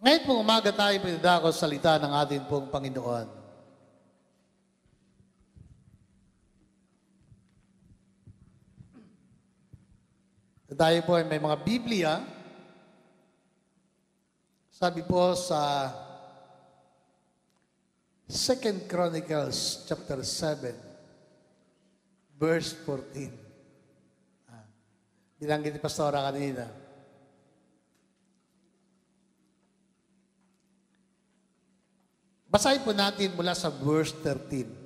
Ngayon pong umaga tayo pinadako sa salita ng ating pong Panginoon. Tayo po ay may mga Biblia. Sabi po sa 2 Chronicles chapter 7, verse 14. Bilanggit ni Pastora kanina. Basahin po natin mula sa verse 13.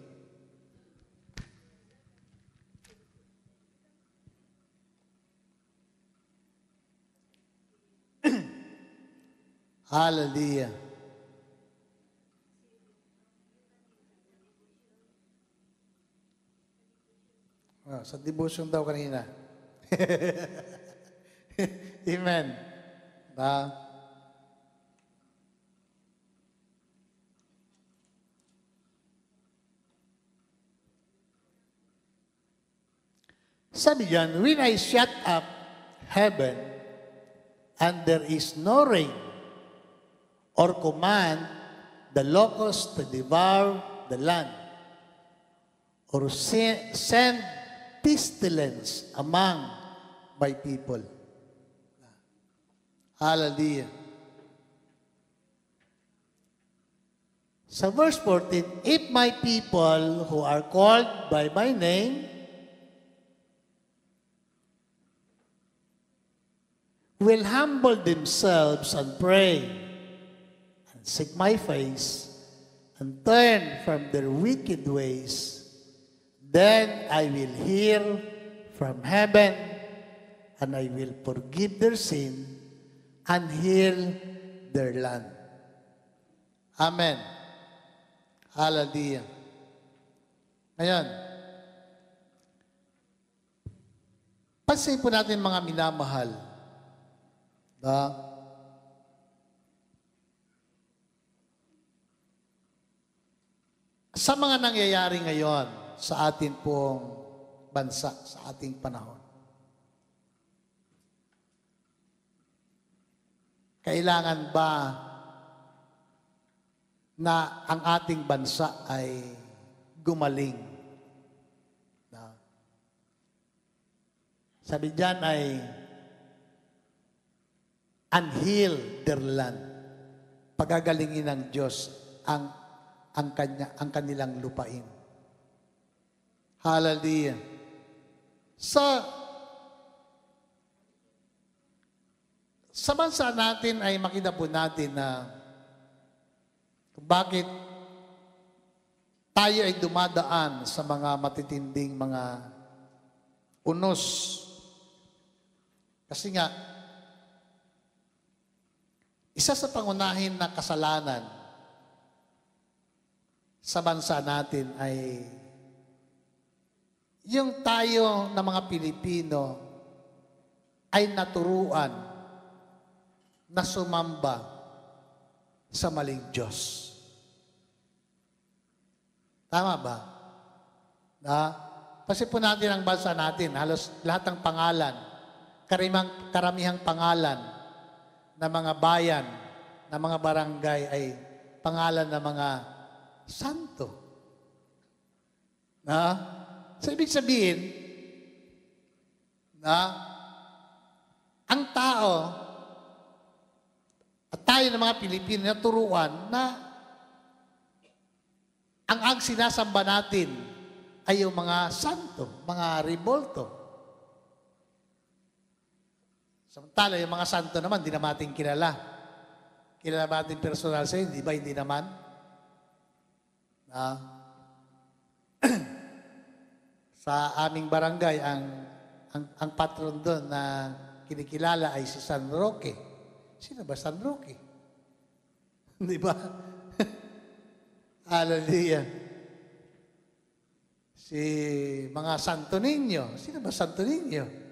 Hallelujah. Sa devotion daw kanina. Amen. Sabi diyan, when I shut up heaven and there is no rain, or command the locusts to devour the land, or send pestilence among my people. Hallelujah. Sa verse 14, if my people who are called by my name will humble themselves and pray, seek my face, and turn from their wicked ways, then I will hear from heaven, and I will forgive their sin, and heal their land. Amen. Hallelujah. Ngayon, pansin po natin mga minamahal, sa mga nangyayari ngayon sa atin pong bansa, sa ating panahon. Kailangan ba na ang ating bansa ay gumaling? Sabi diyan ay unheal their land. Pagagalingin ng Diyos ang kanilang lupain. Hallelujah. Sa bansa natin ay makita po natin na bakit tayo ay dumadaan sa mga matitinding mga unos. Kasi nga, isa sa pangunahin na kasalanan sa bansa natin ay yung tayo na mga Pilipino ay naturuan na sumamba sa maling Diyos. Tama ba? Kasi po natin ang bansa natin, halos lahat ng pangalan, karamihang pangalan na mga bayan, na mga barangay ay pangalan ng mga santo. So, ibig sabihin, ang tao at tayo ng mga Pilipino naturuan na ang sinasamba natin ay yung mga santo, mga ribolto. Samantala, yung mga santo naman, hindi naman natin kilala. Kilala ba natin personal sa'yo? Di ba? Hindi naman. Sa aming barangay, ang patron doon na kinikilala ay si San Roque. Sino ba San Roque? Di ba? Hallelujah. Si mga Santo Niño. Sino ba Santo Niño?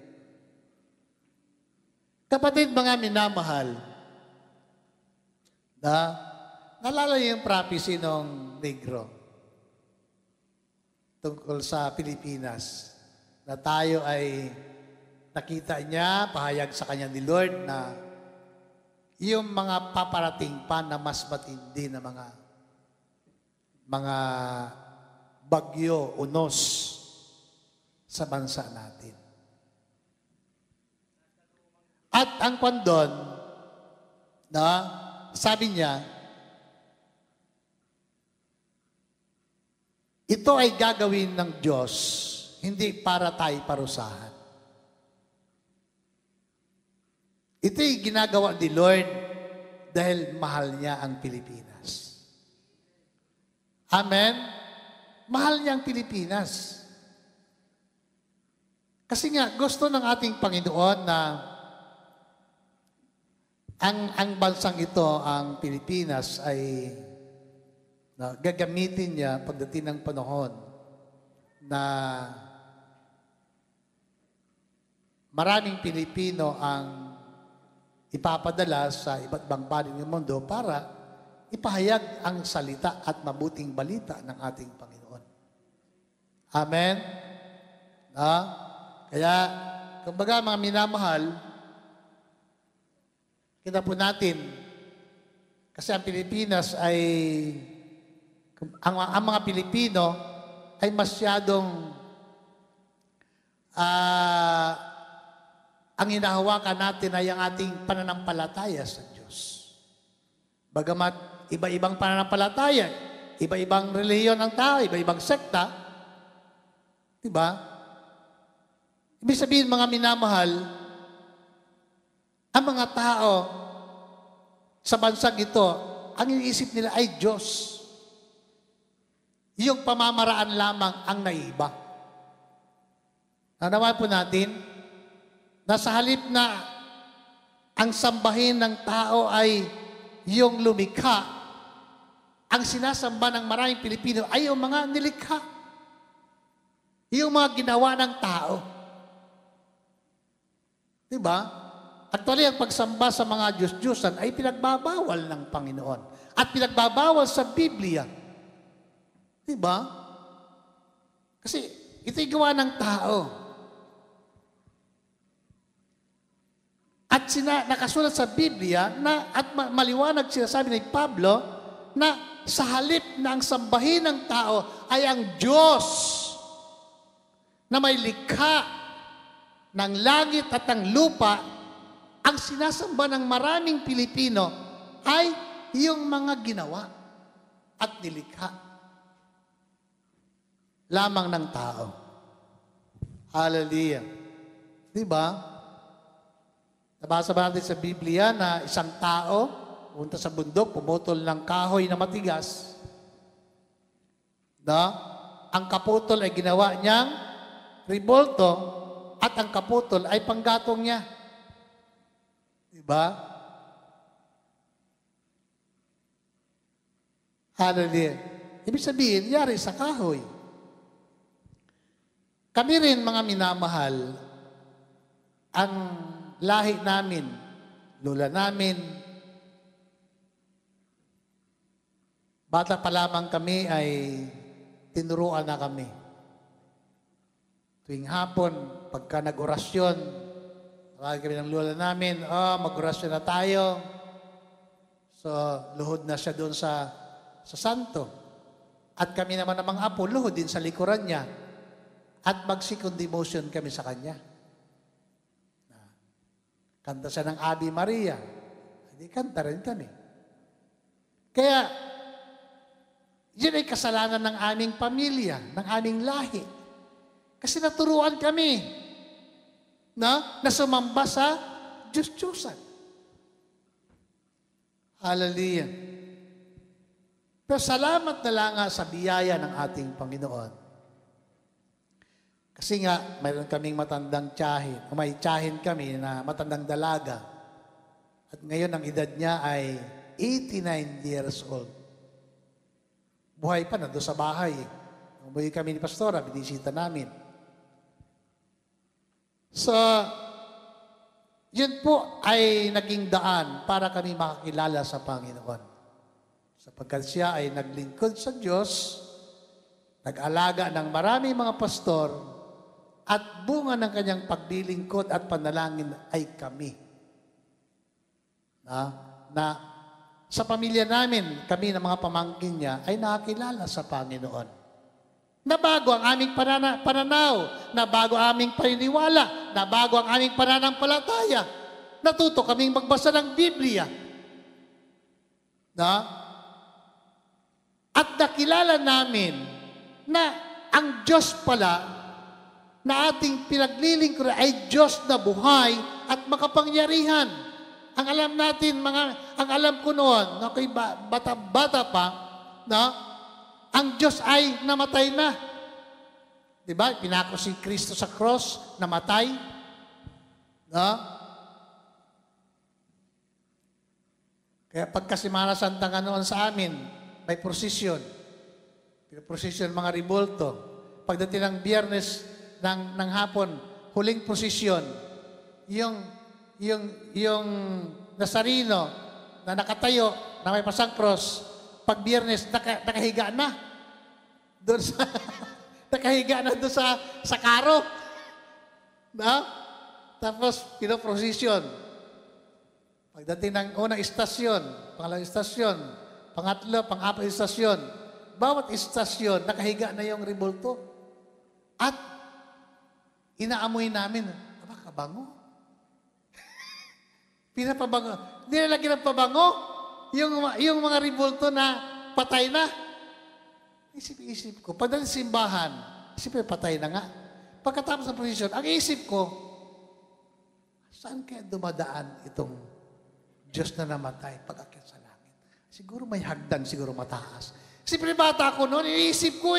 Kapatid, mga minamahal, nalala niyo yung prophecy ng Negro tungkol sa Pilipinas na tayo ay nakita niya, pahayag sa kanya ni Lord na yung mga paparating pa na mas matindi na mga bagyo, unos sa bansa natin. At ang kwandon, na sabi niya, ito ay gagawin ng Diyos, hindi para tayo parusahan. Ito'y ginagawa ni Lord dahil mahal niya ang Pilipinas. Amen? Mahal niya ang Pilipinas. Kasi nga, gusto ng ating Panginoon na ang bansang ito, ang Pilipinas, ay gagamitin niya pagdating ng panahon na maraming Pilipino ang ipapadala sa iba't ibang panig ng mundo para ipahayag ang salita at mabuting balita ng ating Panginoon. Amen? Kaya, kumbaga mga minamahal, kita po natin, kasi ang Pilipinas ay, ang mga Pilipino ay masyadong ang hinahawakan natin ay ang ating pananampalataya sa Diyos. Bagamat iba-ibang pananampalataya, iba-ibang relihiyon ng tao, iba-ibang sekta, diba? Ibig sabihin, mga minamahal, ang mga tao sa bansang ito, ang iniisip nila ay Diyos. Yung pamamaraan lamang ang naiba. Nanawa po natin, na sa halip na ang sambahin ng tao ay yung lumikha, ang sinasamba ng maraming Pilipino ay yung mga nilikha. Yung mga ginawa ng tao. Diba? Actually, ang pagsamba sa mga Diyos-Diyosan ay pinagbabawal ng Panginoon. At pinagbabawal sa Biblia. Diba? Kasi ito'y gawa ng tao. At nakasulat sa Biblia at maliwanag sinasabi ni Pablo na sa halip na ang sambahin ng tao ay ang Diyos na may likha ng langit at ng lupa, ang sinasamba ng maraming Pilipino ay yung mga ginawa at nilikha lamang ng tao. Hallelujah. Diba? Nabasa ba natin sa Biblia na isang tao punta sa bundok, pumutol ng kahoy na matigas. Ang kaputol ay ginawa niyang ribolto at ang kaputol ay panggatong niya. Diba? Hallelujah. Ibig sabihin, yari sa kahoy. Kami rin, mga minamahal, ang lahi namin, lula namin, bata pa lamang kami ay tinuruan na kami. Tuwing hapon, pagka nag-orasyon, tawagin kami ng lula namin, mag-orasyon na tayo. So, luhod na siya doon sa santo. At kami naman ng mga apo, luhod din sa likuran niya. At mag-second devotion kami sa kanya. Kanta siya ng Ave Maria. Hindi, kanta rin kami. Kaya, yun ay kasalanan ng aming pamilya, ng aming lahi. Kasi naturuan kami na sumamba sa Diyos-Diyosan. Hallelujah. Pero salamat na lang sa biyaya ng ating Panginoon. Kasi nga, mayroon kaming matandang tiyahin. May tiyahin kami na matandang dalaga. At ngayon, ang edad niya ay 89 years old. Buhay pa na doon sa bahay. Umuwi kami ni Pastora, binisita namin. So, yun po ay naging daan para kami makakilala sa Panginoon. Sapagkat siya ay naglingkod sa Diyos, nag-alaga ng maraming mga pastor, at bunga ng kanyang paglilingkod at panalangin ay kami. na sa pamilya namin, kami ng mga pamangkin niya, ay nakakilala sa Panginoon. Nabago ang aming pananaw, nabago ang aming paniniwala, nabago ang aming pananampalataya. Natuto kaming magbasa ng Biblia. At nakilala namin na ang Diyos pala na ating pinaglilingkuran ay Diyos na buhay at makapangyarihan. Ang alam natin, ang alam ko noon, na ako'y bata pa, ang Diyos ay namatay na. Diba? Pinako si Kristo sa cross, namatay. Kaya pagka Semana Santa nga noon sa amin, may prosesyon. Prosesyon mga ribolto. Pagdating ng Biyernes ng hapon, huling prosesyon, yung Nazareno na nakatayo, na may pasang cross, pag Biyernes, nakahiga na. Doon sa, nakahiga na doon sa karo. Tapos, pinoprosesyon. Pagdating ng unang istasyon, pangalawang istasyon, pangatlo, pang-apat istasyon, bawat istasyon, nakahiga na yung ribolto. At, inaamoy namin, kabango. Pinapabango. Nilalagyan ng pabango. Yung mga ribolto na patay na. Isip ko, pagdating simbahan, patay na nga. Pagkatapos ng prosesyon, ang isip ko, saan kaya dumadaan itong Diyos na namatay pag-akyat sa langit? Siguro may hagdan, siguro mataas. Siyempre bata ko noon, iniisip ko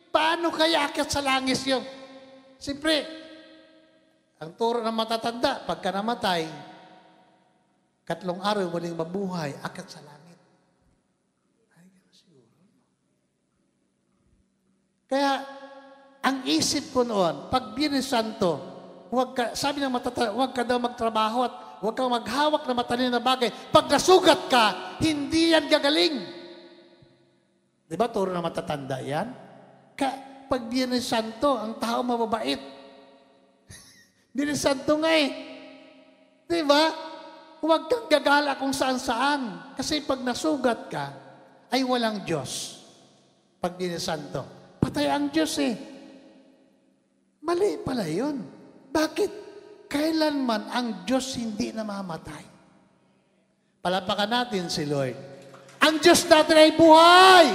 paano kaya akyat sa langit yung? Siyempre, ang turo ng matatanda, pagka namatay, 3 araw, muling mabuhay, akyat sa langit. Ay, siguro. Kaya, ang isip ko noon, pag Biyernes Santo, sabi ng matatanda, huwag ka daw magtrabaho at huwag kang maghawak na matalino na bagay. Pag nasugat ka, hindi yan gagaling. Di ba, turo na matatanda yan? Kaya, pag Biyernes Santo, ang tao mababait. Biyernes Santo nga Di ba? Huwag kang gagala kung saan-saan. Kasi pag nasugat ka, ay walang Diyos. Pag Biyernes Santo, patay ang Diyos Mali pala yun. Bakit? Kailanman ang Diyos hindi namamatay. Palapakan natin si Lord. Ang Diyos natin ay buhay.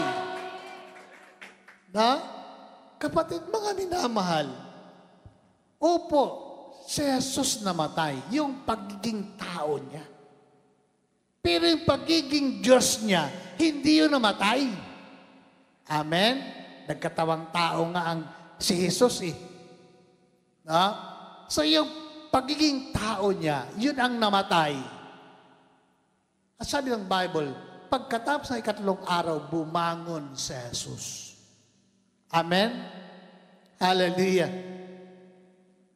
Kapatid, mga minamahal, opo, si Jesus namatay, yung pagiging tao niya. Pero yung pagiging Diyos niya, hindi yun namatay. Amen? Nagkatawang tao nga ang si Jesus So yung pagiging tao niya, yun ang namatay. At sabi ng Bible, pagkatapos ng 3 araw, bumangon si Jesus. Amen? Hallelujah.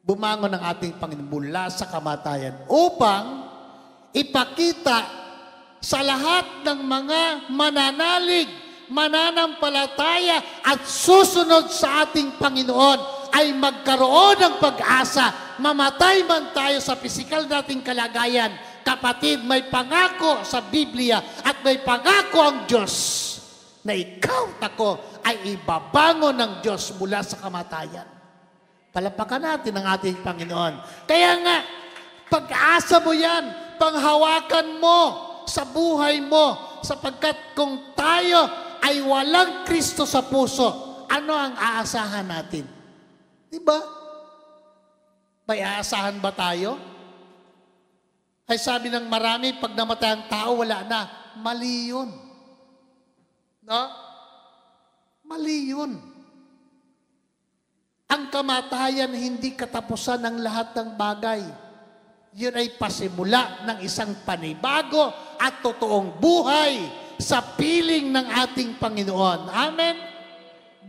Bumangon ang ating Panginoon mula sa kamatayan upang ipakita sa lahat ng mga mananalig, mananampalataya at susunod sa ating Panginoon ay magkaroon ng pag-asa. Mamatay man tayo sa pisikal nating kalagayan, kapatid, may pangako sa Biblia at may pangako ang Diyos na ikaw at ako ay ibabangon ng Diyos mula sa kamatayan. Palapakan natin ang ating Panginoon. Kaya nga, pag-asa mo yan, panghawakan mo sa buhay mo, sapagkat kung tayo ay walang Kristo sa puso, ano ang aasahan natin? Diba? May aasahan ba tayo? Ay sabi ng marami, pag namatay ang tao, wala na. Mali yun. Mali yun. Ang kamatayan hindi katapusan ng lahat ng bagay. Yun ay pasimula ng isang panibago at totoong buhay sa piling ng ating Panginoon. Amen?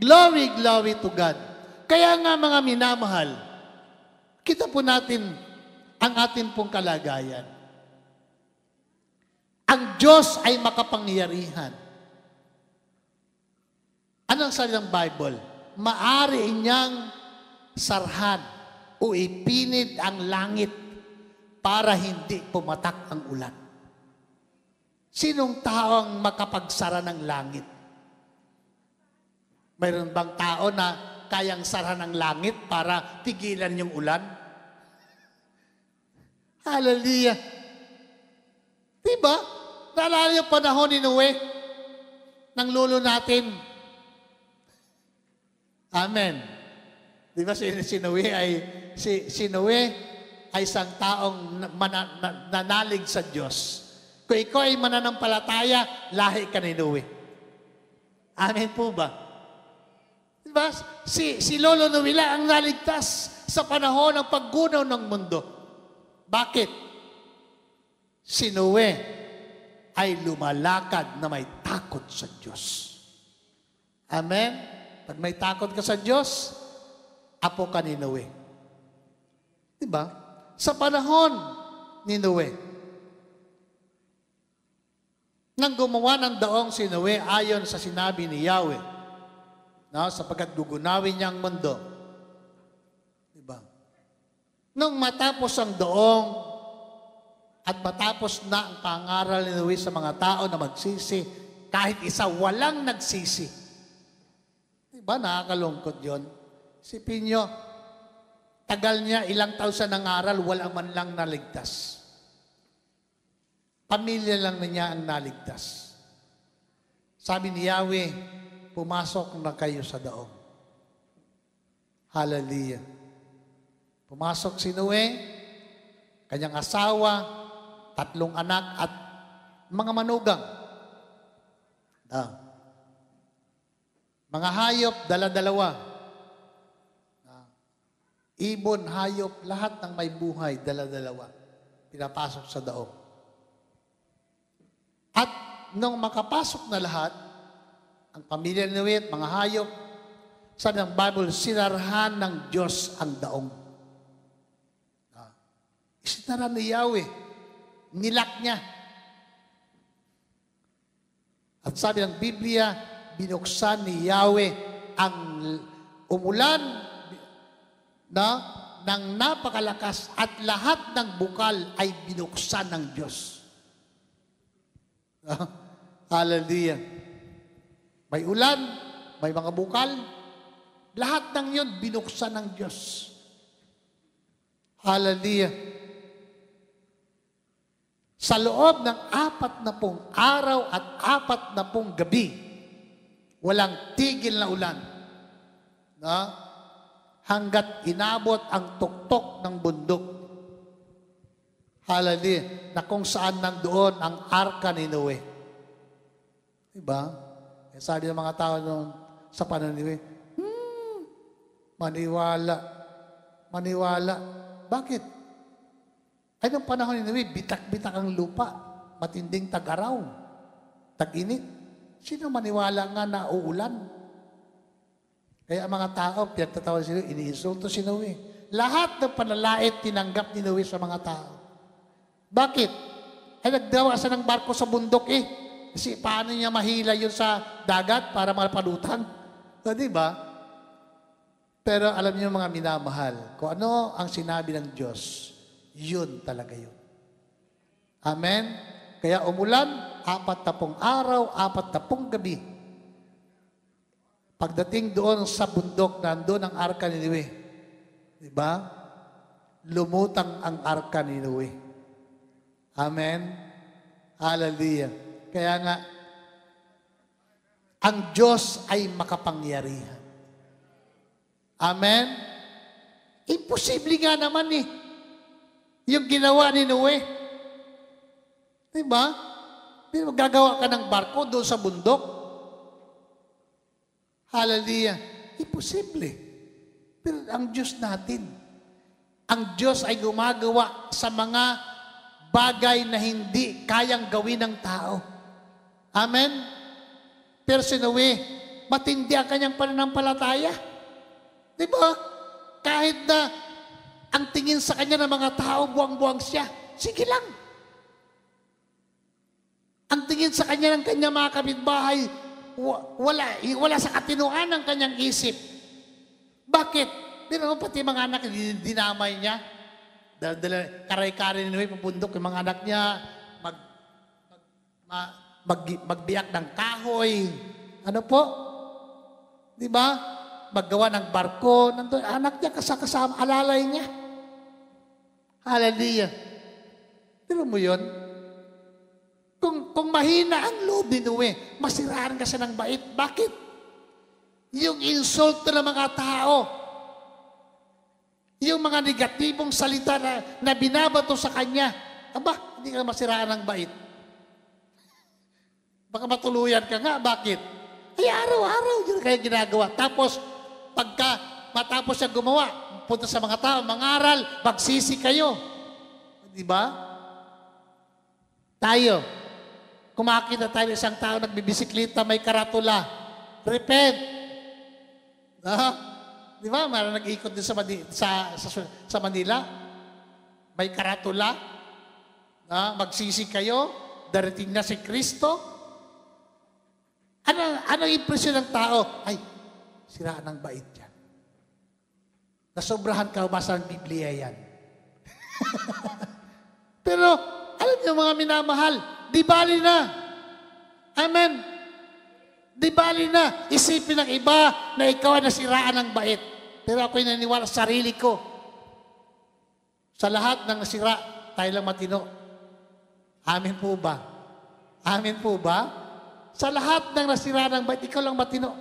Glory, glory to God. Kaya nga mga minamahal, kita po natin ang ating pong kalagayan. Ang Diyos ay makapangyarihan. Anong sabi ng Bible? Maari niyang sarhan o ipinid ang langit para hindi pumatak ang ulan. Sinong tao ang makapagsara ng langit? Mayroon bang tao na kayang sara ng langit para tigilan yung ulan? Hallelujah! Diba? Naalala yung panahon ni Noe ng lolo natin. Amen. Diba si Noe ay isang taong nanalig sa Diyos. Kung ikaw ay mananampalataya, lahi ka ni Noe. Amen po ba? Diba? Si Lolo Noe ang naligtas sa panahon ng paggunaw ng mundo. Bakit? Si Noe ay lumalakad na may takot sa Diyos. Amen? Pag may takot ka sa Diyos, apo ka ni Noe. Diba? Sa panahon ni Noe, nang gumawa ng daong si Noe ayon sa sinabi ni Yahweh, no, sapagkat gugunawin niya ang mundo. Diba? Nung matapos ang daong at matapos na ang pangaral ni Noe sa mga tao na magsisi, kahit isa walang nagsisi. Diba? Nakakalungkot yun. Isipin nyo, tagal niya, ilang taon sa nangaral, wala man lang naligtas. Pamilya lang na niya ang naligtas. Sabi ni Yahweh, pumasok na kayo sa daong. Hallelujah. Pumasok si Noe, kanyang asawa, 3 anak at mga manugang. Mga hayop, dala-dalawa. Ibon, hayop, lahat ng may buhay, dala-dalawa. Pinapasok sa daong. At nung makapasok na lahat, ang pamilya ni Noe at mga hayop, sabi ng Bible, sinarhan ng Diyos ang daong. Isinara ni Yahweh, nilak niya. At sabi ng Biblia, binuksan ni Yahweh ang umulan ng napakalakas at lahat ng bukal ay binuksan ng Diyos. Hallelujah. May ulan, may mga bukal, lahat ng yun binuksan ng Diyos. Hallelujah. Sa loob ng 40 araw at 40 gabi, walang tigil na ulan. No? Hanggat inabot ang tuktok ng bundok. Hallelujah. Na kung saan nandoon ang arka ni Noe. Diba? Eh, sabi ng mga tao noon sa panahon ni Noe, maniwala. Bakit? Ay, nung panahon ni Noe, bitak-bitak ang lupa. Matinding tag-araw. Tag-init. Sino maniwala nga na uulan? Kaya ang mga tao, pinagtatawa si Noe, iniinsulto si Noe. Lahat ng panalait tinanggap ni Noe sa mga tao. Bakit? Ay, nagdawa siya ng barko sa bundok eh. Kasi paano niya mahila yun sa dagat para mapalutan? So, diba? Pero alam niyo mga minamahal, kung ano ang sinabi ng Diyos, yun talaga yun. Amen? Kaya umulan, 40 araw, 40 gabi. Pagdating doon sa bundok, nandun ang arka ni Noe. Diba? Lumutang ang arka ni Noe. Amen? Hallelujah. Kaya nga, ang Diyos ay makapangyarihan. Amen? Imposible nga naman eh. Yung ginawa ni Noe. Diba? Gagawa ka ng barko doon sa bundok. Hallelujah. Imposible. Pero ang Diyos natin, ang Diyos ay gumagawa sa mga bagay na hindi kayang gawin ng tao. Amen? Pero si Noe, matindi ang kanyang pananampalataya. Diba? Kahit na ang tingin sa kanya ng mga tao, buwang-buwang siya, sige lang. Ang tingin sa kanya ng kanyang mga kapitbahay, wala sa katinuan ng kanyang isip. Bakit? Di naman pati mga anak, dinamay niya. Karay-karay ni Noe, pabundok, yung mga anak niya, magbiyak ng kahoy. Ano po? Di ba? Maggawa ng barko. Nandun, anak niya kasama, alalay niya. Hallelujah. Pero mo yun? Kung mahina ang loob ni Noe, masiraan ka siya ng bait. Bakit? Yung insulto ng mga tao, yung mga negatibong salita na binabato sa kanya, aba, hindi ka masiraan ng bait. Baka matuluyan ka nga. Bakit? Ay, araw-araw yun kaya ginagawa. Tapos, pagka matapos siya gumawa, punta sa mga tao, mangaral, magsisi kayo. Di ba? Tayo, kumakita tayo isang tao nagbibisikleta, may karatula. Repent. Di ba? Mayroon nag-ikot din sa Manila. May karatula. Magsisi kayo. Darating na si Kristo. Ano impresyon ng tao? Ay, siraan ng bait yan. Nasobrahan ka basa ng Biblia yan. Pero, alam niyo mga minamahal, di bali na. Amen. Di bali na. Isipin ng iba na ikaw ay nasiraan ng bait. Pero ako'y naniwala sa sarili ko. Sa lahat ng nasira, tayo lang matino. Amen po ba? Amen po ba? Sa lahat ng nasira ng bait, ikaw lang matino.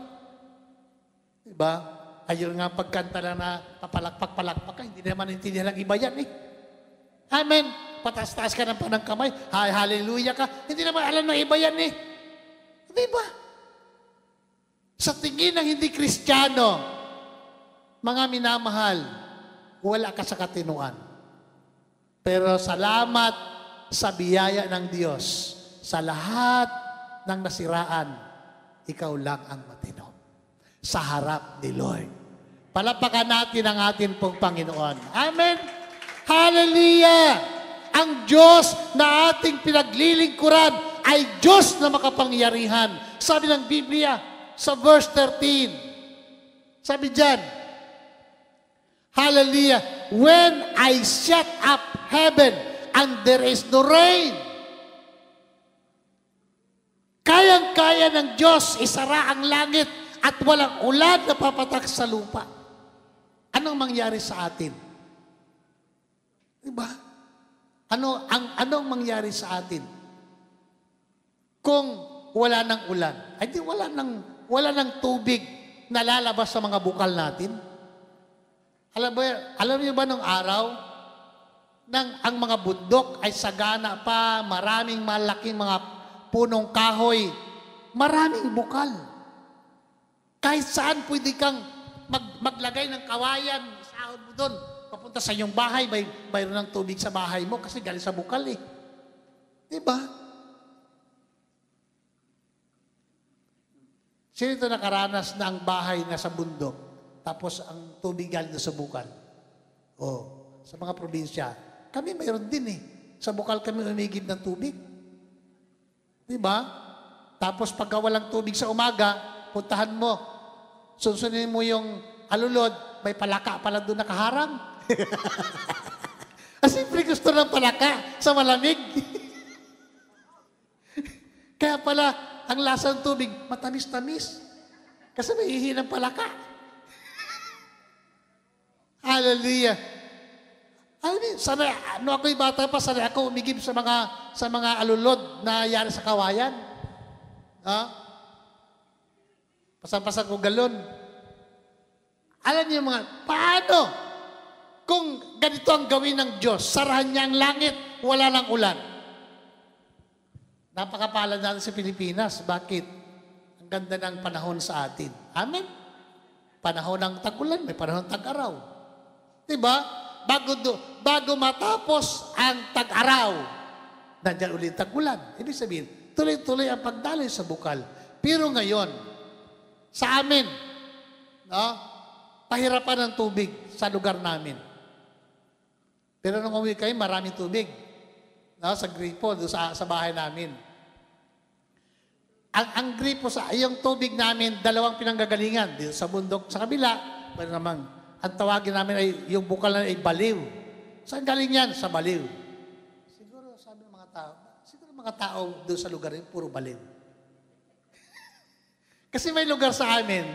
Diba? Ayun nga pagkanta lang na papalakpak ka, hindi naman intindihan ng iba yan eh. Amen. Patas-taas ka ng panang kamay, hallelujah ka, hindi naman alam ng iba yan eh. Diba? Sa tingin ng hindi Kristiyano, mga minamahal, wala ka sa katinuan. Pero salamat sa biyaya ng Diyos, sa lahat ng nasiraan, ikaw lang ang matino. Sa harap ni Lord. Palapakan natin ang atin pong Panginoon. Amen. Hallelujah! Ang Diyos na ating pinaglilingkuran ay Diyos na makapangyarihan. Sabi ng Biblia sa verse 13. Sabi dyan, hallelujah, when I shut up heaven and there is no rain, kayang-kaya ng Diyos isara ang langit at walang ulan na papatak sa lupa. Anong mangyari sa atin? Diba? Anong mangyari sa atin? Kung wala ng ulan, ay di wala ng tubig na lalabas sa mga bukal natin. Alam niyo ba nung araw, ang mga bundok ay sagana pa, maraming malaking mga punong kahoy, maraming bukal. Kahit saan pwede kang maglagay ng kawayan, sahod mo doon, papunta sa iyong bahay, mayroon ng tubig sa bahay mo kasi galing sa bukal eh. Diba? Sino ito nakaranas na ang bahay na sa bundok, tapos ang tubig galing sa bukal? Sa mga probinsya, kami mayroon din eh. Sa bukal kami umigib ng tubig. Diba? Tapos pagka walang tubig sa umaga, puntahan mo. Sunsunin mo yung alulod, may palaka pala doon nakaharang. Siyempre gusto ng palaka sa malamig. Kaya pala, ang lasa ng tubig, matamis-tamis. Kasi may ihi ng palaka. Hallelujah. Ako'y bata pa, sanay ako umigib sa mga alulod na yari sa kawayan. Pasan-pasan ko galon. Alam niyo paano? Kung ganito ang gawin ng Diyos, sarahan niya ang langit, wala ng ulan. Napakapalad natin sa Pilipinas. Bakit? Ang ganda ng panahon sa atin. Amen? Panahon ng tag-ulan, may panahon ng tag-araw. Diba? Bago matapos ang tag-araw, nandiyan ulit tag-ulan. Ibig sabihin, tuloy-tuloy ang pagdaloy sa bukal. Pero ngayon, sa amin, pahirapan ng tubig sa lugar namin. Pero nung umuwi kayo, maraming tubig. Sa gripo, sa bahay namin. Ang gripo, yung tubig namin, dalawang pinanggagalingan. Dito sa bundok, sa kabila, pero naman, ang tawagin namin ay, yung bukal na ay baliw. Saan galing yan? Sa baliw. Siguro Siguro, sabi ng mga tao, siguro mga tao doon sa lugar yun, puro baliw. Kasi may lugar sa amin,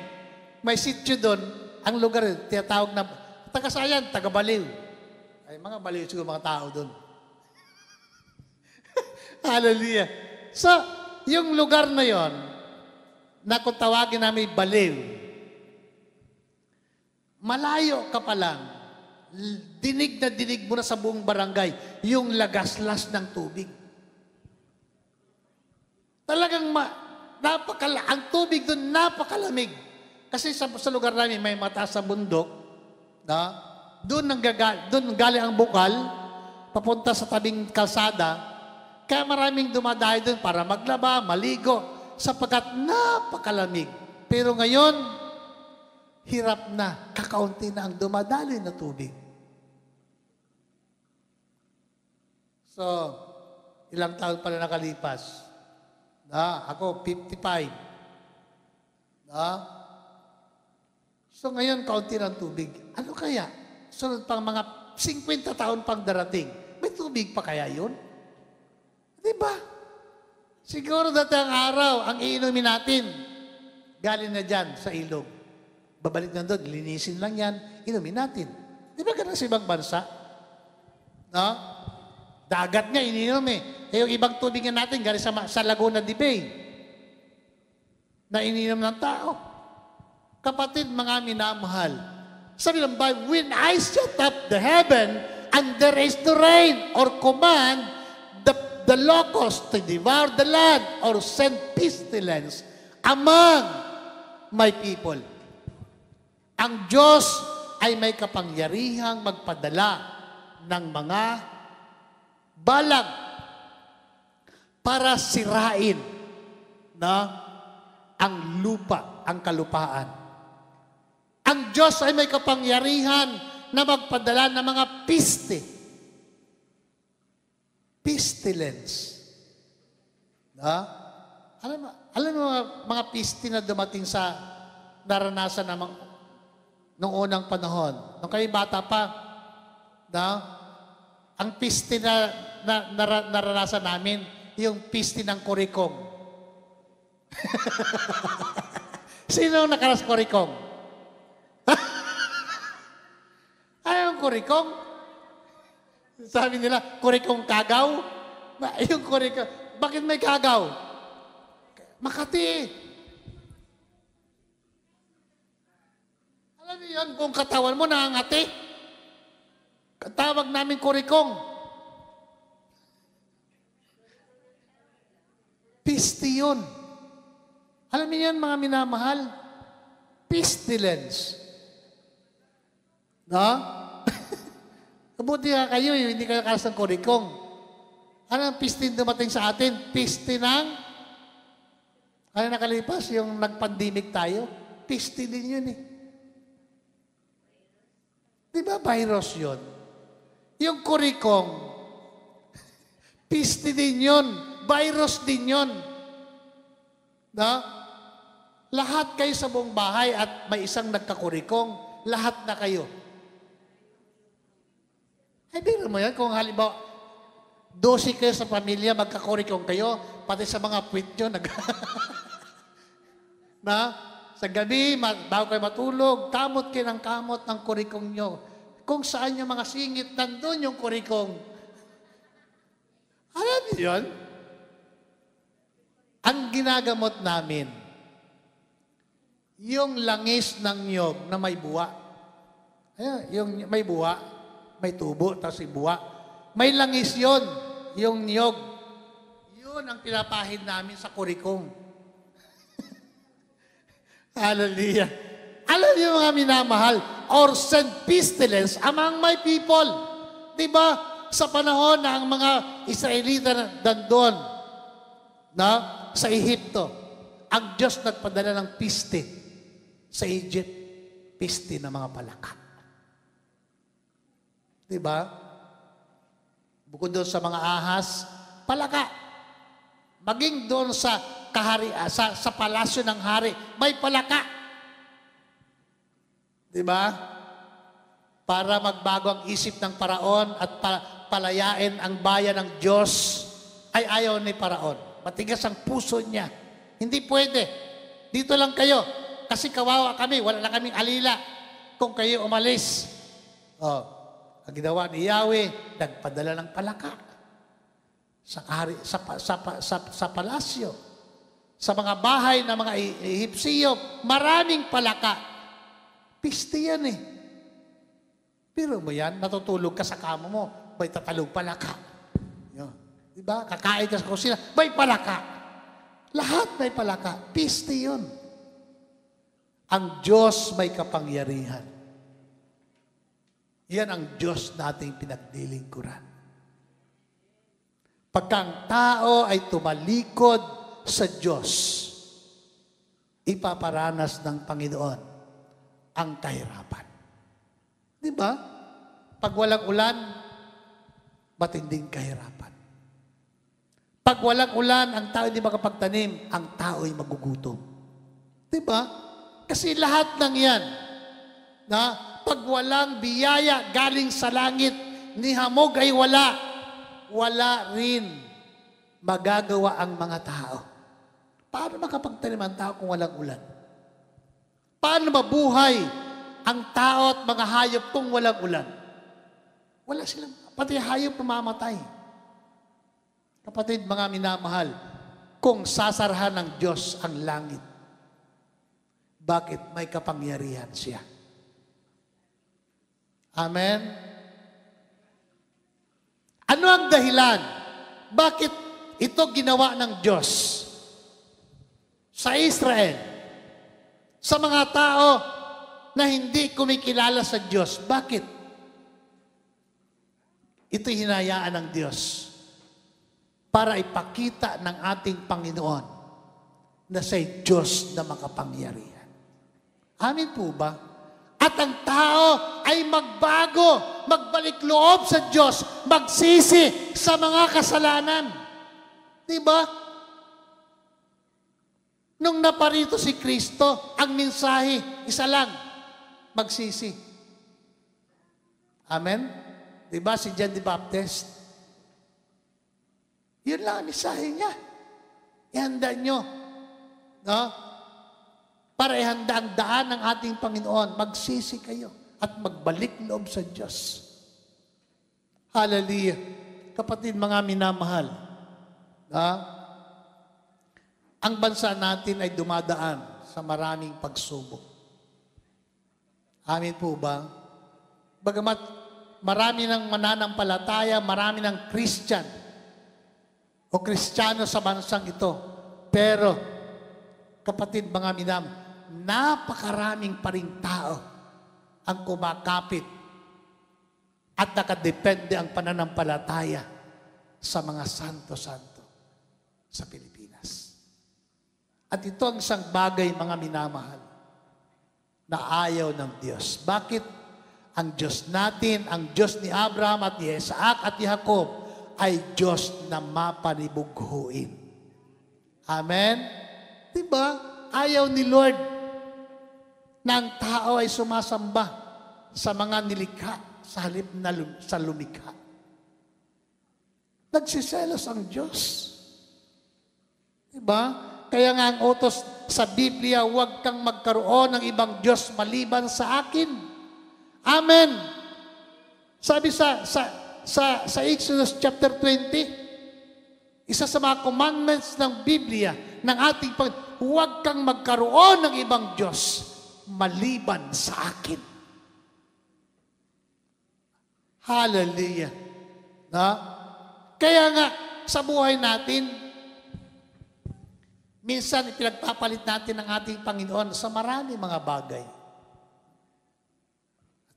may sityo doon, ang lugar yun, tinatawag na, taga-sayan, taga-baliw. Ay, mga baliw siguro mga tao doon. Hallelujah. So, yung lugar na yon, na kung tawagin namin baliw, malayo ka pa lang, dinig na dinig mo na sa buong barangay, yung lagaslas ng tubig. Talagang ang tubig doon napakalamig. Kasi sa lugar namin may mataas sa bundok, na, doon galing ang bukal, papunta sa tabing kalsada, kaya maraming dumadayo doon para maglaba, maligo, sapagkat napakalamig. Pero ngayon, hirap na, kakaunti na ang dumadaloy na tubig. So, ilang taon pala nakalipas? Ako, 55. So, ngayon, kaunti na ang tubig. Ano kaya? Sunod pang mga 50 taon pang darating. May tubig pa kaya yun? Diba? Siguro dati ang araw, ang iinumin natin, galing na dyan sa ilog. Babalik na doon, linisin lang yan, inumin natin. Di ba ganun sa ibang bansa? No? Dagat nga, ininom eh. Yung ibang tubig natin, galing sa Laguna de Bay, na ininom ng tao. Kapatid, mga minamahal, sabi ng Bible, when I set up the heaven, and there is no rain, or command, the locust to devour the land or send pestilence among my people. Ang Diyos ay may kapangyarihang magpadala ng mga balag para sirain na ang lupa, ang kalupaan. Ang Diyos ay may kapangyarihan na magpadala ng mga piste. Pestilence. Alam mo mga piste na dumating sa naranasan ng noong unang panahon. Nung kayo bata pa, ang piste na naranasan namin, yung piste ng kurikong. Sino nakaras kurikong? Ayaw ang kurikong? Sabi nila, kurikong kagaw? Yung kurikong, bakit may kagaw? Makati. Alam niyo yan, kung katawan mo nangangati, tawag namin kurikong. Piste yun. Alam niyo yan, mga minamahal? Pestilence. No? Kabuti nga kayo, hindi kayo kalas ng kurikong. Ano ang piste dumating sa atin? Piste ng, ano nakalipas, yung nag-pandemic tayo, piste din yun eh. Di ba virus yun? Yung kurikong, piste din yun, virus din yun. Lahat kayo sa buong bahay at may isang nagkakurikong, lahat na kayo. Ay, biro mo yan, kung halimbawa, 12 kayo sa pamilya, magkakurikong kayo, pati sa mga puwit nyo, sa gabi, bago kayo matulog, kamot kayo ng kamot ng kurikong nyo. Kung saan yung mga singit, nandun yung kurikong. Alam niyo yun? Ang ginagamot namin, yung langis ng niyog na may buwa. Ayan, yung may buwa, may tubo, tapos buwa. May langis yon, yung niyog. Yun ang pinapahid namin sa kurikong. Hallelujah. Alam niyo mga minamahal, or send pestilence among my people. Diba? Sa panahon na ang mga Israelita nandun, sa Ehipto, ang Diyos nagpadala ng piste sa Egypt. Piste ng mga palaka. Diba? Bukod doon sa mga ahas, palaka. Maging doon sa sa palasyo ng hari, may palaka. Diba? Para magbago ang isip ng paraon at palayain ang bayan ng Diyos, ay ayaw ni Paraon. Matigas ang puso niya. Hindi pwede. Dito lang kayo. Kasi kawawa kami. Wala na kaming alila. Kung kayo umalis. Ang ginawa ni Yahweh, nagpadala ng palaka. Sa palasyo. Sa mga bahay ng mga Ehipsyo, maraming palaka. Piste yan eh. Pero mo yan, natutulog ka sa kama mo, may tatalog palaka. Diba? Kakain ka sa kusina, may palaka. Lahat may palaka. Piste yun. Ang Diyos may kapangyarihan. Yan ang Diyos nating pinagdilingkuran. Pagka ang tao ay tumalikod sa Diyos, ipaparanas ng Panginoon ang kahirapan. Di ba? Pag walang ulan, matinding kahirapan. Pag walang ulan, ang tao hindi makapagtanim, ang tao ay magugutom. Di ba? Kasi lahat ng yan, na pag walang biyaya galing sa langit, ni hamog ay wala rin magagawa ang mga tao. Paano makapagtanim ang tao kung walang ulan? Paano mabuhay ang tao at mga hayop kung walang ulan? Wala silang, pati hayop mamamatay. Kapatid, mga minamahal, kung sasarhan ng Diyos ang langit, bakit may kapangyarihan siya? Amen? Ano ang dahilan? Bakit ito ginawa ng Diyos sa Israel? Sa mga tao na hindi kumikilala sa Diyos. Bakit? Ito'y hinayaan ng Diyos para ipakita ng ating Panginoon na siya'y Diyos na makapangyarihan. Amin po ba? At ang tao ay magbago, magbalik loob sa Diyos, magsisi sa mga kasalanan. Diba? Nung naparito si Kristo, ang mensahe, isa lang, magsisi. Amen? Diba si John the Baptist? Yun lang ang mensahe niya. Ihanda nyo. No? Para ihanda ang daan ng ating Panginoon, magsisi kayo at magbalik loob sa Diyos. Hallelujah. Kapatid, mga minamahal, ang bansa natin ay dumadaan sa maraming pagsubok. Amin po ba? Bagamat marami ng mananampalataya, marami ng Christian o Kristiyano sa bansang ito, pero kapatid, mga minamahal, napakaraming pa ring tao ang kumakapit at nakadepende ang pananampalataya sa mga santo-santo sa Pilipinas. At ito ang isang bagay, mga minamahal, na ayaw ng Diyos. Bakit? Ang Diyos natin, ang Diyos ni Abraham at ni Isaac at ni Jacob ay Diyos na mapanibughuin. Amen? Diba? Ayaw ni Lord na ang tao ay sumasamba sa mga nilikha sa halip na sa lumikha. Nagsiselos ang Diyos. Diba? Kaya nga ang utos sa Biblia, huwag kang magkaroon ng ibang Diyos maliban sa akin. Amen. Sabi sa Exodus chapter 20, isa sa mga commandments ng Biblia, ng ating Panginoon, huwag kang magkaroon ng ibang Diyos maliban sa akin. Hallelujah. Na? Kaya nga, sa buhay natin, minsan pinagpapalit natin ang ating Panginoon sa maraming mga bagay.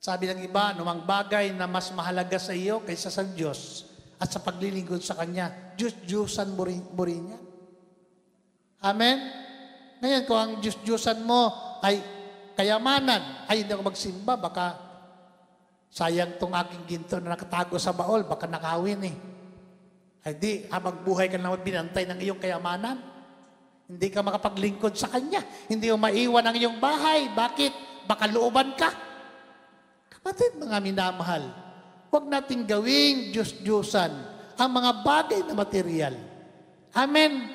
At sabi ng iba, anumang bagay na mas mahalaga sa iyo kaysa sa Diyos at sa paglilingkod sa Kanya, Diyos-Diyosan mo rin yan. Amen? Ngayon, kung ang Diyos-Diyosan mo ay kayamanan, ay hindi ako magsimba, baka sayang tong aking ginto na nakatago sa baol, baka nakawin eh. Ay di, habang buhay ka naman binantay ng iyong kayamanan, hindi ka makapaglingkod sa Kanya. Hindi mo maiwan ang iyong bahay. Bakit? Baka looban ka. Kapatid, mga minamahal, Huwag nating gawing Diyos-Diyosan ang mga bagay na material. Amen?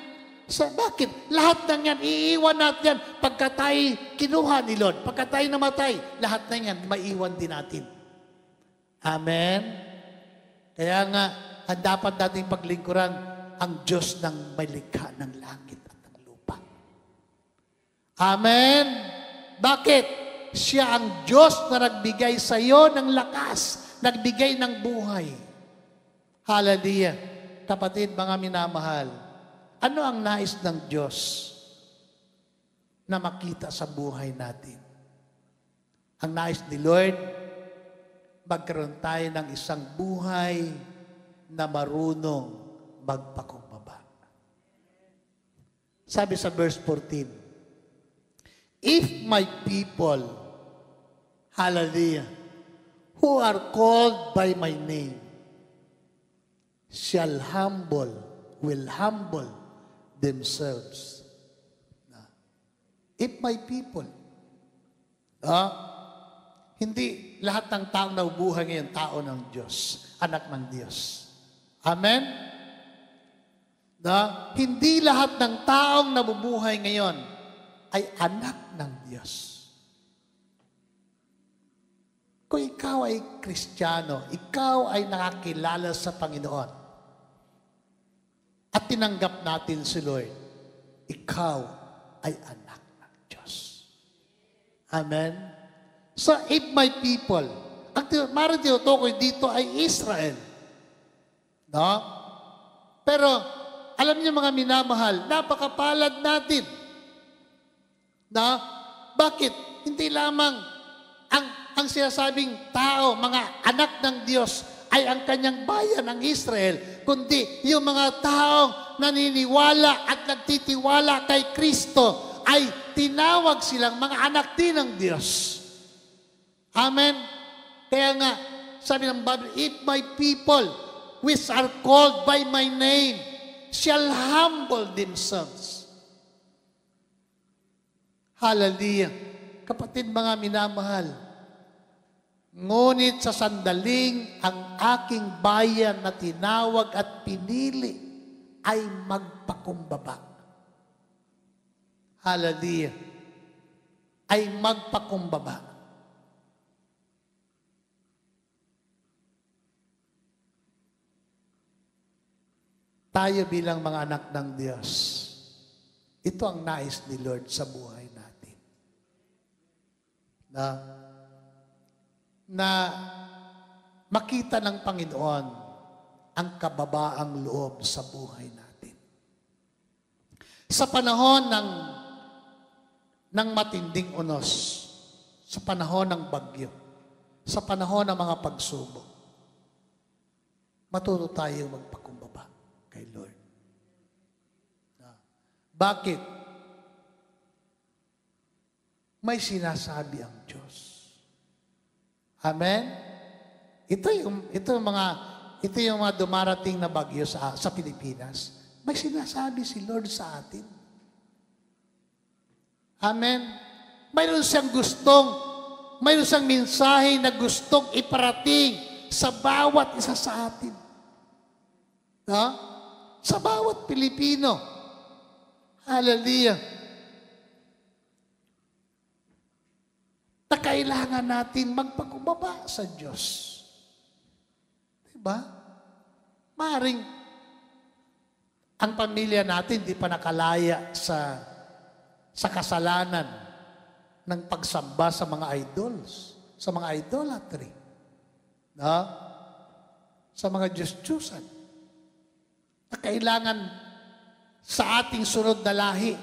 Bakit? Lahat ng yan, iiwan natin yan. Pagka tayo kinuha ni Lord, pagka tayo namatay, lahat ng yan, maiiwan din natin. Amen? Kaya nga, ang dapat nating paglingkuran, ang Diyos ng may likha ng langit at ng lupa. Amen? Bakit? Siya ang Diyos na nagbigay sa iyo ng lakas, nagbigay ng buhay. Hallelujah. Kapatid, mga minamahal, ano ang nais ng Diyos na makita sa buhay natin? Ang nais ni Lord, magkaroon tayo ng isang buhay na marunong magpakumbaba. Sabi sa verse 14, if my people, hallelujah, who are called by my name, will humble themselves. If my people, hindi lahat ng taong nabubuhay ngayon, tao ng Diyos, anak ng Diyos. Amen? Hindi lahat ng taong nabubuhay ngayon ay anak ng Diyos. Kung ikaw ay Kristiyano, ikaw ay nakakilala sa Panginoon, at tinanggap natin si Lord, ikaw ay anak ng Diyos. Amen? So, if my people, ang maaaring tinutukoy dito ay Israel. No? Pero, alam niyo mga minamahal, napakapalad natin. No? Bakit? Hindi lamang ang sinasabing tao, mga anak ng Diyos, ay ang kanyang bayan, ang Israel, kundi yung mga taong naniniwala at nagtitiwala kay Kristo ay tinawag silang mga anak din ng Diyos. Amen? Kaya nga, sabi ng Bible, if my people, which are called by my name, shall humble themselves. Hallelujah. Kapatid, mga minamahal, ngunit sa sandaling ang aking bayan na tinawag at pinili ay magpakumbaba. Hallelujah. Ay magpakumbaba. Tayo bilang mga anak ng Diyos, ito ang nais ni Lord sa buhay natin. Na makita ng Panginoon ang kababaang loob sa buhay natin. Sa panahon ng matinding unos, sa panahon ng bagyo, sa panahon ng mga pagsubok, matuto tayong magpakumbaba kay Lord. Bakit? May sinasabi ang Diyos. Amen? Ito yung mga dumarating na bagyo sa Pilipinas. May sinasabi si Lord sa atin. Amen? Mayroon siyang mensahe na gustong iparating sa bawat isa sa atin. Sa bawat Pilipino. Hallelujah. Na kailangan natin magpakumbaba sa Diyos. Diba? Maring ang pamilya natin di pa nakalaya sa kasalanan ng pagsamba sa mga idols, sa mga idolatry, no? Sa mga Diyos-Diyusan. Na kailangan sa ating sunod na lahi,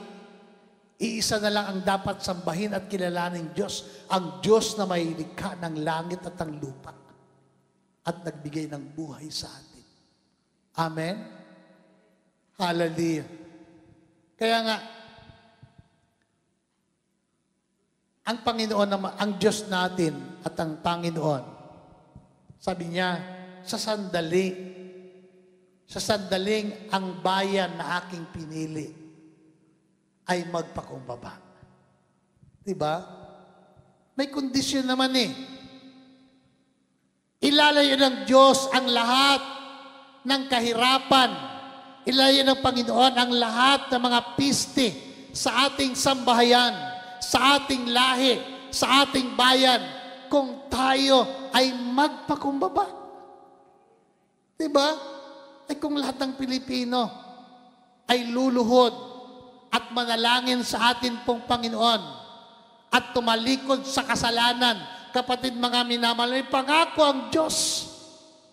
iisa na lang ang dapat sambahin at kilalaning Diyos, ang Diyos na may likha ng langit at ang lupa at nagbigay ng buhay sa atin. Amen? Hallelujah. Kaya nga, ang Panginoon, ang Diyos natin at ang Panginoon, sabi niya, sa sandaling ang bayan na aking pinili ay magpakumbaba. Diba? May kondisyon naman eh. Ilalayo ng Diyos ang lahat ng kahirapan. Ilalayo ng Panginoon ang lahat ng mga piste sa ating sambahayan, sa ating lahi, sa ating bayan, kung tayo ay magpakumbaba. Diba? Ay kung lahat ng Pilipino ay luluhod at manalangin sa atin pong Panginoon at tumalikod sa kasalanan, kapatid mga minamahal, may pangako ang Diyos.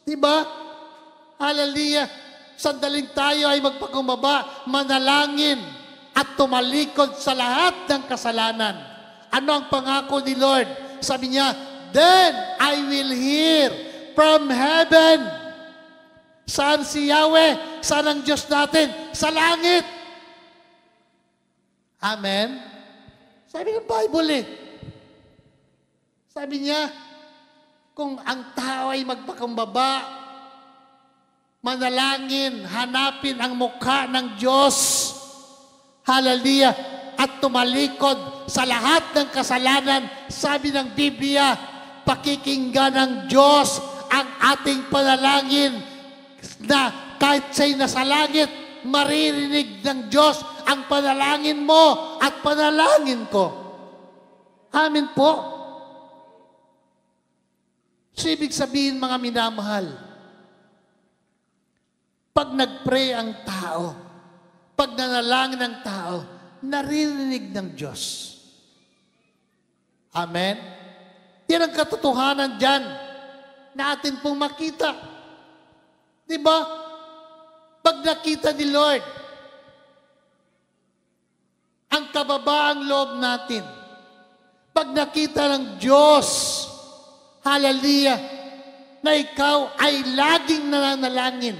Diba? Hallelujah! Sandaling tayo ay magpakumbaba, manalangin at tumalikod sa lahat ng kasalanan. Ano ang pangako ni Lord? Sabi niya, then I will hear from heaven. Saan si Yahweh? Saan ang Diyos natin? Sa langit. Amen? Sabi ng Bible Sabi niya, kung ang tao ay magpakumbaba, manalangin, hanapin ang mukha ng Diyos, hallelujah, at tumalikod sa lahat ng kasalanan, sabi ng Biblia, pakikinggan ng Diyos ang ating panalangin na kahit siya'y nasa langit, maririnig ng Diyos ang panalangin mo at panalangin ko. Amen po. So, ibig sabihin, mga minamahal, pag nag-pray ang tao, pag nanalangin ang tao, naririnig ng Diyos. Amen? Yan ang katotohanan dyan na atin pong makita. Diba? Pag nakita ni Lord, ang kababaang loob natin, pag nakita ng Diyos, hallelujah, na ikaw ay laging nananalangin,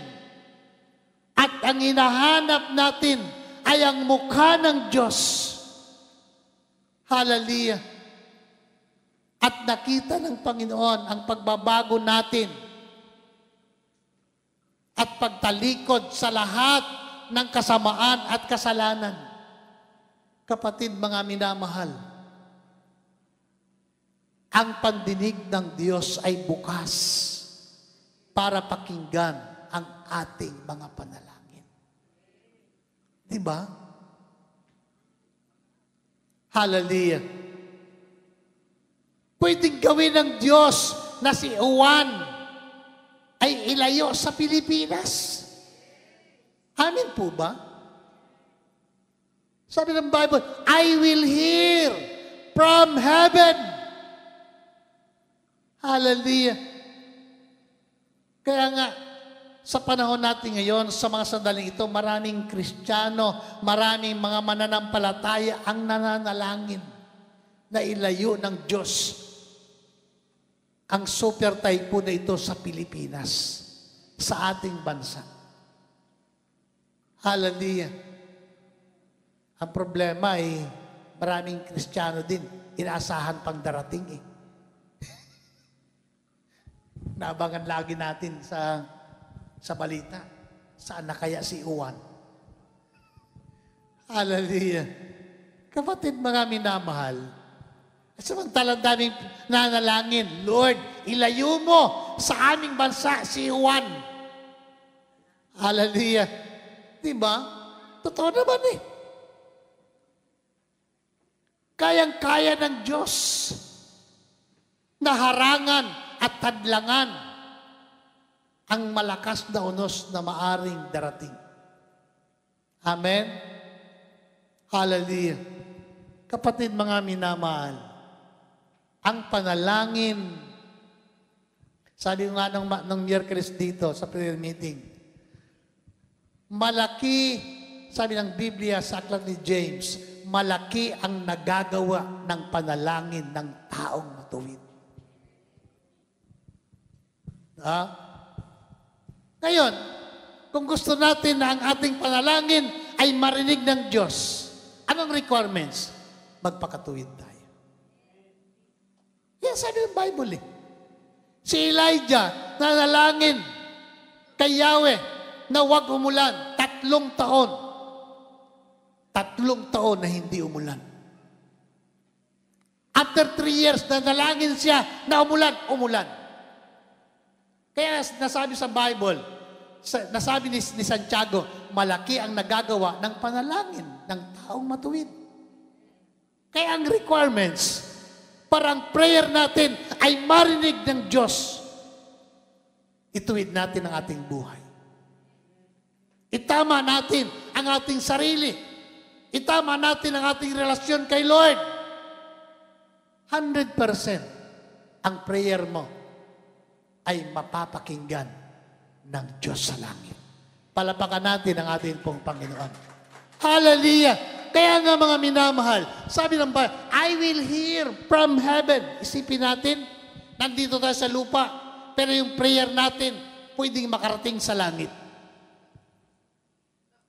at ang hinahanap natin ay ang mukha ng Diyos. Hallelujah. At nakita ng Panginoon ang pagbabago natin at pagtalikod sa lahat ng kasamaan at kasalanan. Kapatid, mga minamahal, ang pandinig ng Diyos ay bukas para pakinggan ang ating mga panalangin. Diba? Hallelujah. Pwedeng gawin ng Diyos na si Juan ay ilayo sa Pilipinas. Amin po ba? Sabi ng Bible, I will hear from heaven. Hallelujah. Kaya nga, sa panahon natin ngayon, sa mga sandaling ito, maraming Kristiyano, maraming mga mananampalataya ang nananalangin na ilayo ng Diyos ang super typhoon na ito sa Pilipinas, sa ating bansa. Hallelujah. Ang problema ay maraming Kristiyano din, inaasahan pang darating Naabangan lagi natin sa balita. Saan na kaya si Juan? Hallelujah. Kapatid, mga minamahal, samantalang daming nanalangin, Lord, ilayo mo sa aming bansa si Juan. Hallelujah. Diba? Totoo naman Kayang-kaya ng Diyos na harangan at hadlangan ang malakas na unos na maaring darating. Amen? Hallelujah. Kapatid, mga minamahal, ang panalangin, sabi nga ng Miyerkules dito sa prayer meeting, malaki, sabi ng Biblia sa aklat ni James, malaki ang nagagawa ng panalangin ng taong matuwid. Ngayon, kung gusto natin na ang ating panalangin ay marinig ng Diyos, anong requirements? Magpakatuwid tayo. Yan sabi ng Bible Si Elijah nanalangin kay Yahweh na huwag umulan 3 taon. 3 taon na hindi umulan. After 3 years, nanalangin siya na umulan. Kaya nasabi sa Bible, nasabi ni Santiago, malaki ang nagagawa ng panalangin ng taong matuwid. Kaya ang requirements para ang prayer natin ay marinig ng Diyos. Ituwid natin ang ating buhay. Itama natin ang ating sarili. Itama natin ang ating relasyon kay Lord. 100% ang prayer mo ay mapapakinggan ng Diyos sa langit. Palapakan natin ang ating pong Panginoon. Hallelujah! Kaya nga mga minamahal, sabi ng Bible, I will hear from heaven. Isipin natin, nandito tayo sa lupa, pero yung prayer natin, pwedeng makarating sa langit.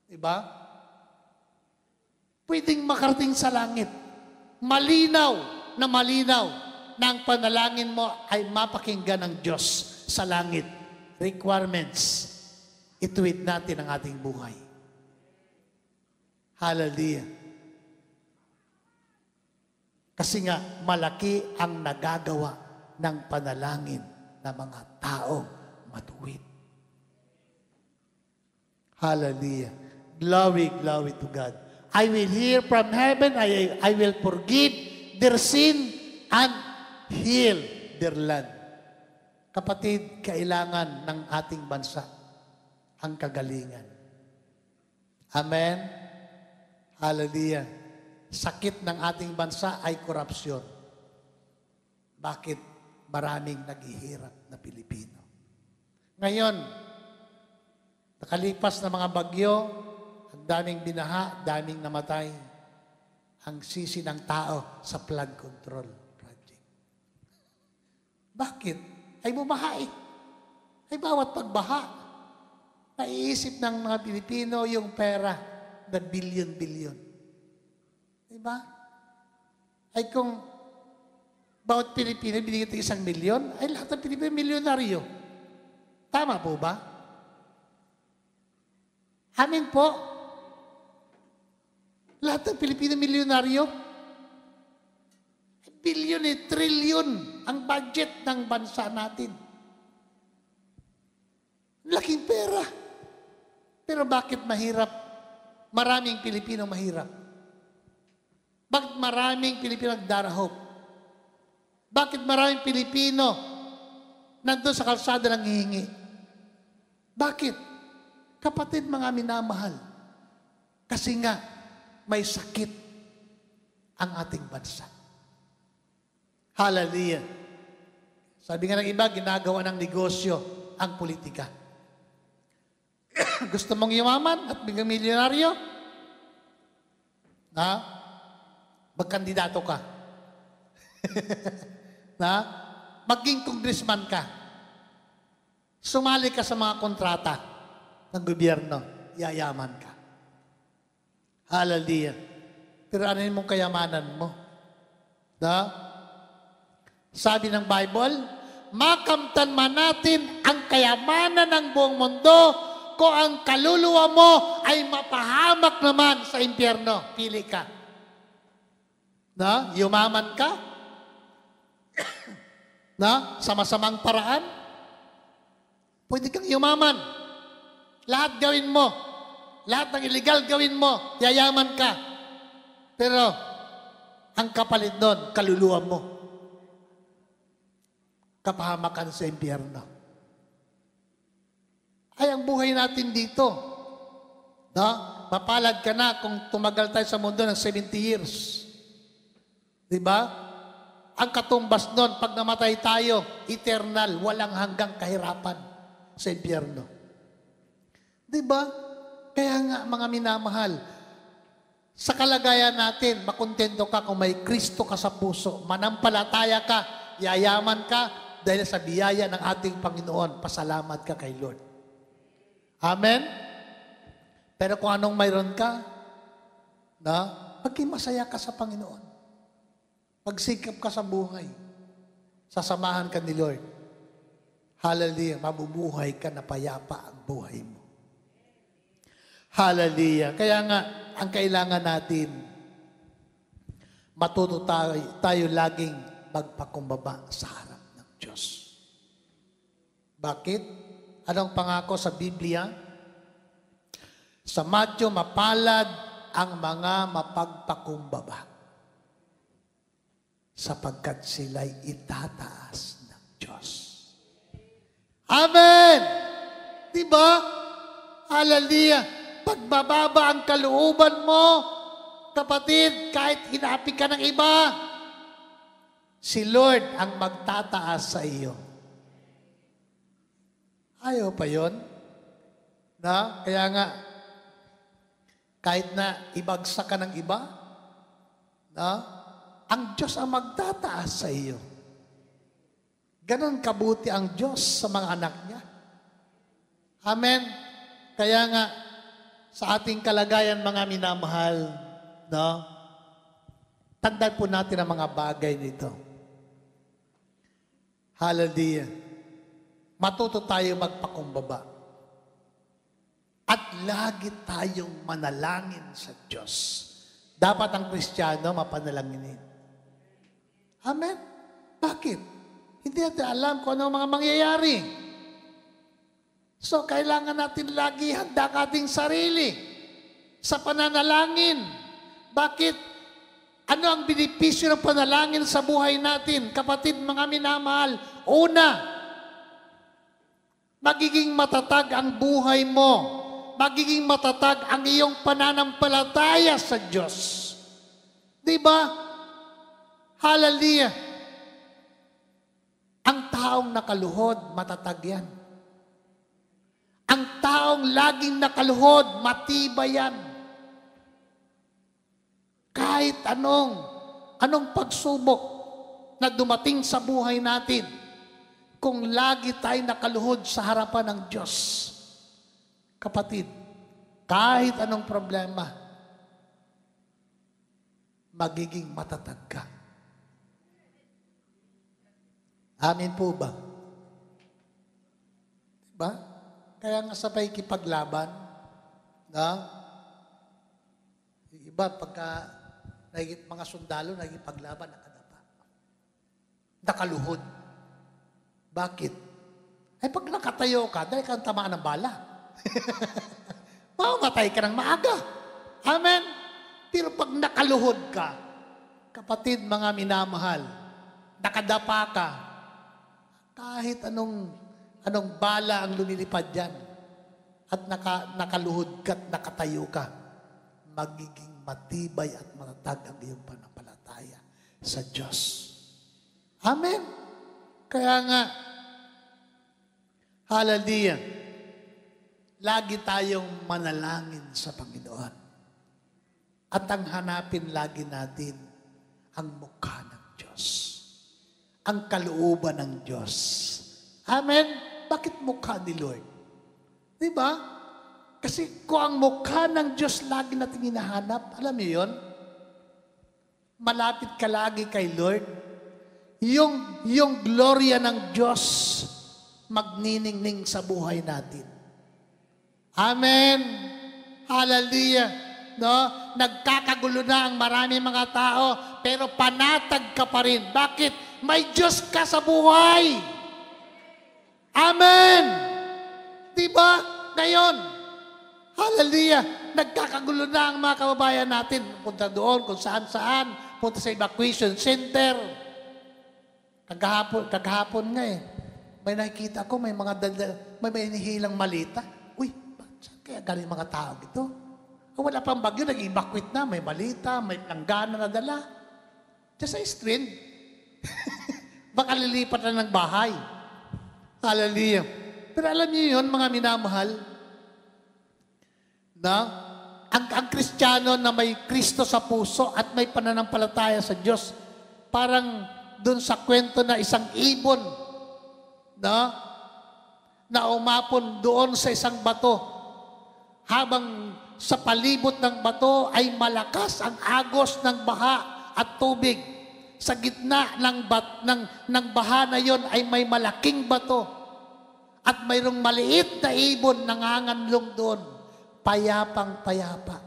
Diba? Pwedeng makarating sa langit. Malinaw na ang panalangin mo ay mapakinggan ng Diyos sa langit. Requirements. Ituwid natin ang ating buhay. Hallelujah. Kasi nga, malaki ang nagagawa ng panalangin ng mga taong matuwid. Hallelujah. Glory, glory to God. I will hear from heaven, I will forgive their sin and heal their land. Kapatid, kailangan ng ating bansa ang kagalingan. Amen? Hallelujah. Sakit ng ating bansa ay korupsyon. Bakit maraming naghihirap na Pilipino? Ngayon, nakalipas na mga bagyo, ang daming binaha, daming namatay. Ang sisi ng tao sa flood control project. Bakit? Ay bumaha eh. Ay bawat pagbaha, naiisip ng mga Pilipino yung pera na billion-billion. Diba? Ay kung bawat Pilipino binigyan ng 1 milyon, ay lahat ng Pilipino milyonaryo. Tama po ba? Amin po. Lahat ng Pilipino milyonaryo. Bilyon trilyon ang budget ng bansa natin. Laking pera. Pero bakit mahirap? Maraming Pilipino mahirap. Bakit maraming Pilipino nagdarahop? Bakit maraming Pilipino nandun sa kalsada nang hihingi? Bakit? Kapatid, mga minamahal. Kasi nga, may sakit ang ating bansa. Hallelujah. Sabi nga ng iba, ginagawa ng negosyo ang politika. Gusto mong yumaman at biglang milyonaryo? Na? Magkandidato ka. Na? Maging congressman ka. Sumali ka sa mga kontrata ng gobyerno. Yayaman ka. Hallelujah. Pero ano yung mong kayamanan mo? Na? Sabi ng Bible, makamtan man natin ang kayamanan ng buong mundo kung ang kaluluwa mo ay mapahamak naman sa impyerno. Pili ka. Na? Yumaman ka? Na? Sa masamang paraan? Pwede kang yumaman. Lahat gawin mo. Lahat ng illegal gawin mo. Yayaman ka. Pero, ang kapalit doon, kaluluwa mo. Kapahamakan sa impyerno. Ay, ang buhay natin dito. No? Mapalad ka na kung tumagal tayo sa mundo ng 70 years. Diba? Ang katumbas doon, pag namatay tayo, eternal, walang hanggang kahirapan sa impyerno. Diba? Kaya nga, mga minamahal, sa kalagayan natin, makontento ka kung may Kristo ka sa puso, manampalataya ka, yayaman ka, dahil sa biyaya ng ating Panginoon, pasalamat ka kay Lord. Amen? Pero kung anong mayroon ka, na, maging masaya ka sa Panginoon. Pagsikap ka sa buhay. Sasamahan ka ni Lord. Hallelujah. Mabubuhay ka na payapa ang buhay mo. Hallelujah. Kaya nga, ang kailangan natin, matuto tayo laging magpakumbaba sa harap ng Diyos. Bakit? Anong pangako sa Biblia? Sa Matthew, mapalad ang mga mapagpakumbaba sapagkat sila'y itataas ng Diyos. Amen! Diba? Hallelujah! Pagbababa ang kalooban mo, kapatid, kahit hinapi ka ng iba, si Lord ang magtataas sa iyo. Ayaw pa yon? Na? Kaya nga, kahit na ibagsak ka ng iba, na? Ang Diyos ang magtataas sa iyo. Ganon kabuti ang Diyos sa mga anak niya. Amen? Kaya nga, sa ating kalagayan, mga minamahal, no? Tandaan po natin ang mga bagay nito. Hallelujah. Matuto tayo magpakumbaba. At lagi tayong manalangin sa Diyos. Dapat ang Kristiyano mapanalanginin. Amen? Bakit? Hindi natin alam kung ano ang mga mangyayari. So, kailangan natin lagi handa ang ating sarili sa pananalangin. Bakit? Ano ang benepisyo ng panalangin sa buhay natin? Kapatid, mga minamahal, una, magiging matatag ang buhay mo. Magiging matatag ang iyong pananampalataya sa Diyos. Diba? Hallelujah! Ang taong nakaluhod, matatag yan. Ang taong laging nakaluhod, matibay yan. Kahit anong pagsubok na dumating sa buhay natin, kung lagi tayo nakaluhod sa harapan ng Diyos, kapatid, kahit anong problema, magiging matatag ka. Amin po ba? Diba? Kaya nga sabay kipaglaban, na? Yung iba, pagka mga sundalo, nagipaglaban, nakadapa. Nakaluhod. Bakit? Ay, pag nakatayo ka, dahil kang tamaan ng bala. Mamamatay ka ng maaga. Amen? Pero pag nakaluhod ka, kapatid, mga minamahal, nakadapa ka, kahit anong bala ang lumilipad dyan, at nakaluhod ka at nakatayo ka, magiging matibay at matatag ang iyong panampalataya sa Diyos. Amen? Kaya nga, hallelujah, lagi tayong manalangin sa Panginoon. At ang hanapin lagi natin ang mukha ng Diyos. Ang kalooban ng Diyos. Amen? Bakit mukha ni Lord? Diba? Kasi kung ang mukha ng Diyos lagi natin hinahanap, alam niyo yun? Malapit ka lagi kay Lord. Yung gloria ng Diyos magniningning sa buhay natin. Amen. Hallelujah. No? Nagkakagulo na ang maraming mga tao, pero panatag ka pa rin. Bakit? May Diyos ka sa buhay. Amen. Diba? Ngayon, hallelujah, nagkakagulo na ang mga kababayan natin. Punta doon, kung saan-saan. Punta sa evacuation center. Kagahapon nga eh. May nakikita ko, may may hinihilang malita. Uy, saan kaya galing mga tao dito? Wala pang bagyo, nag-evacuate na. May malita, may planggana na dala. Just sa street. Baka lilipat na ng bahay. Hallelujah. Pero alam niyo yun, mga minamahal, na ang Kristiyano na may Kristo sa puso at may pananampalataya sa Diyos, parang dun sa kwento na isang ibon na umapon doon sa isang bato. Habang sa palibot ng bato ay malakas ang agos ng baha at tubig. Sa gitna ng baha na yon ay may malaking bato. At mayroong maliit na ibon nanganganlong doon. Payapang payapa.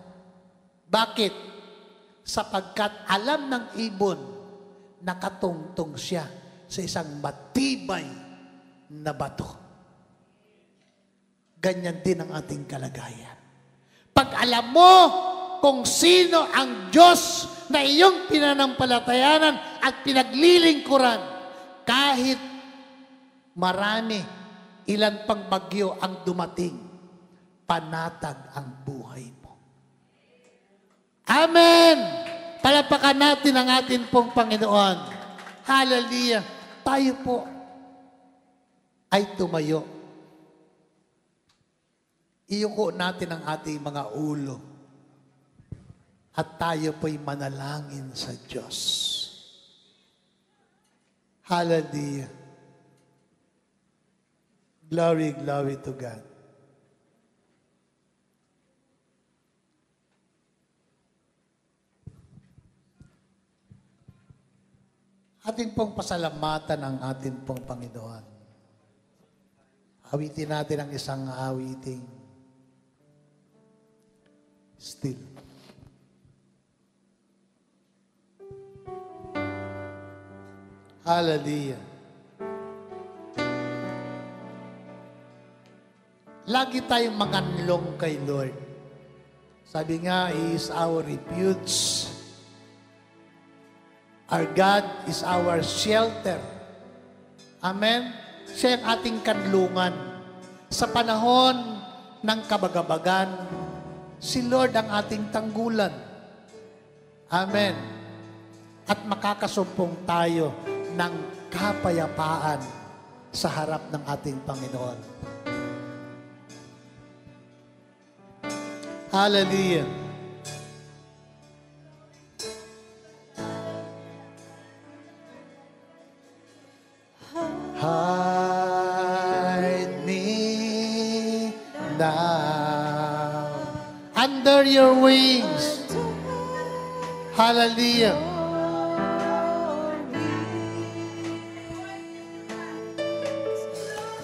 Bakit? Sapagkat alam ng ibon, nakatungtong siya sa isang matibay na bato. ganyan din ang ating kalagayan. Pag alam mo kung sino ang Diyos na iyong pinanampalatayanan at pinaglilingkuran, kahit marami, ilan pang bagyo ang dumating, panatag ang buhay mo. Amen! Palapakan natin ang atin pong Panginoon. Hallelujah! Tayo po ay tumayo. Iyuko natin ang ating mga ulo. At tayo po'y manalangin sa Diyos. Hallelujah. Glory, glory to God. Atin pong pasalamatan ang atin pong Panginoon. Awitin natin ang isang awiting still. Hallelujah. Lagi tayong manganlong kay Lord. Sabi nga, He is our refuge. Our God is our shelter. Amen? Siya ang ating kanlungan. Sa panahon ng kabagabagan, si Lord ang ating tanggulan. Amen. At makakasumpong tayo ng kapayapaan sa harap ng ating Panginoon. Hallelujah. Hide me now under your wings. Hallelujah.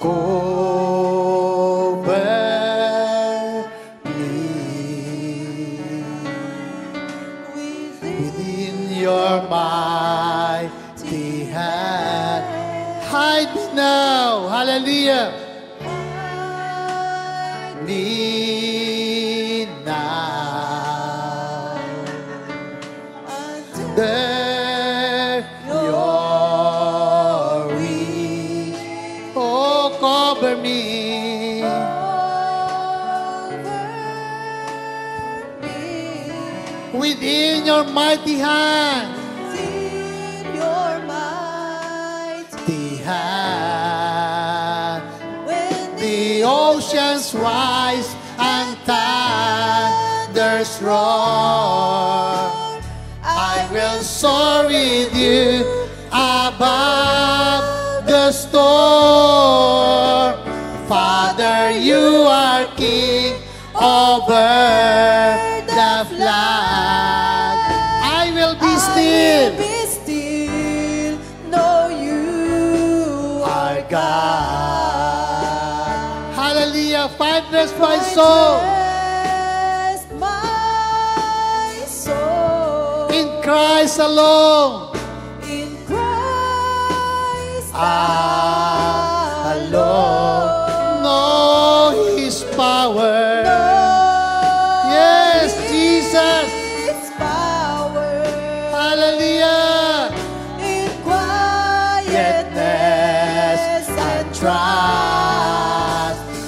Cover me within your mighty hand. Hide me now. Hallelujah. Me now. Under your wings. Oh, cover me. Within your mighty hand. When the oceans rise and thunders roar, I will soar with you above the storm. Father, you are King over the flood. I will be still. God. Hallelujah. Find rest my soul. In Christ alone. In Christ alone. Know His power. Yes, Jesus. His power. Hallelujah. In quietness and trust.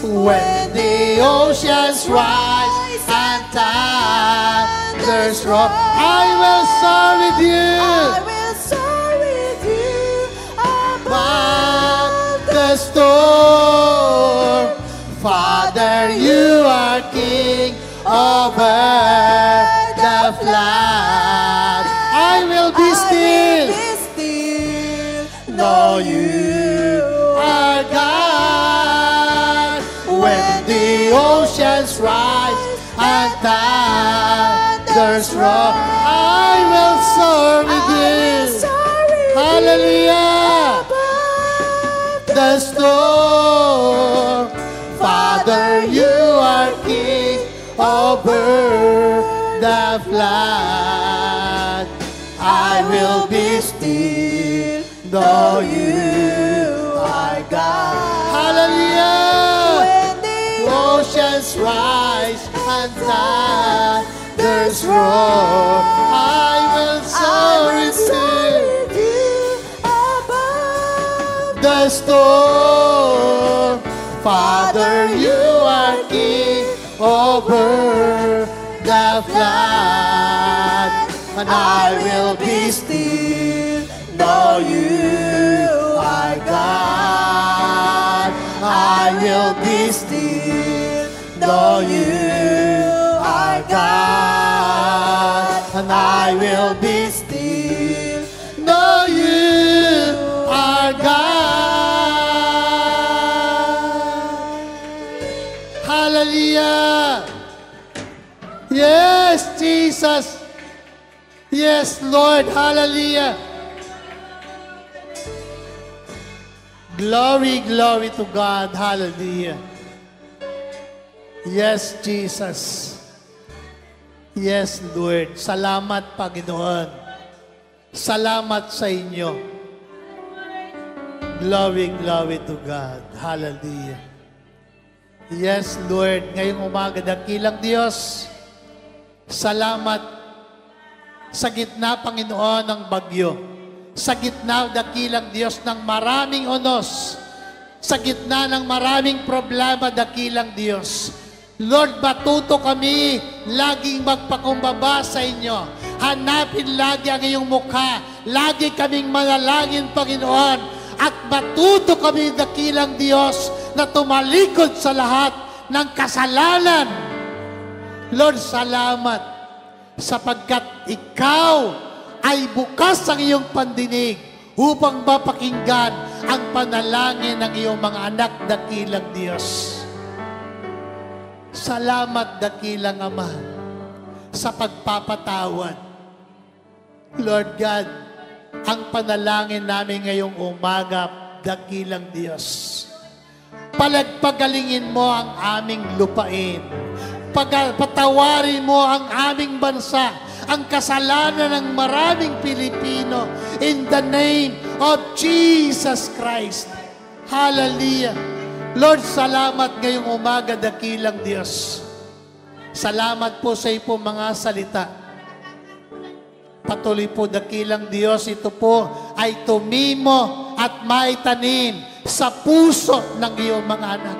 When the oceans rise and thunders roar, I will soar with you. I will soar with you Above the storm. Father, you are King over the flood. I will be still. Know you are God. When the oceans rise and thunders roar, I will soar with you. Hallelujah. The storm. Father, you are King over the flood. I will be still, know you are God. Hallelujah. When the thunders roar. I will I soar will soar with you above the storm. Father, you are king over the flood, and I will be still, know you are God. I will be still, know you are God, and I will be still, know you are God. Hallelujah. Yes, Jesus. Yes, Lord. Hallelujah. Glory, glory to God. Hallelujah. Yes, Jesus. Yes, Lord. Salamat, Panginoon. Salamat sa inyo. Glory, glory to God. Hallelujah. Yes, Lord. Ngayong umaga, dakilang Diyos, salamat sa gitna, Panginoon, ng bagyo. Sa gitna, dakilang Diyos, ng maraming unos. Sa gitna ng maraming problema, dakilang Diyos. Lord, matuto kami laging magpakumbaba sa inyo. Hanapin lagi ang iyong mukha. Lagi kaming manalangin, Panginoon. At matuto kami, dakilang Diyos, na tumalikod sa lahat ng kasalanan. Lord, salamat sapagkat ikaw ay bukas ang iyong pandinig upang mapakinggan ang panalangin ng iyong mga anak, dakilang Diyos. Salamat, dakilang Ama, sa pagpapatawad. Lord God, ang panalangin namin ngayong umaga, dakilang Diyos, palagpagalingin mo ang aming lupain. Patawarin mo ang aming bansa, ang kasalanan ng maraming Pilipino, in the name of Jesus Christ. Hallelujah. Lord, salamat ngayong umaga, dakilang Diyos. Salamat po sa iyo po mga salita. Patuloy po, dakilang Diyos, ito po ay tumimo at maitanim sa puso ng iyong mga anak.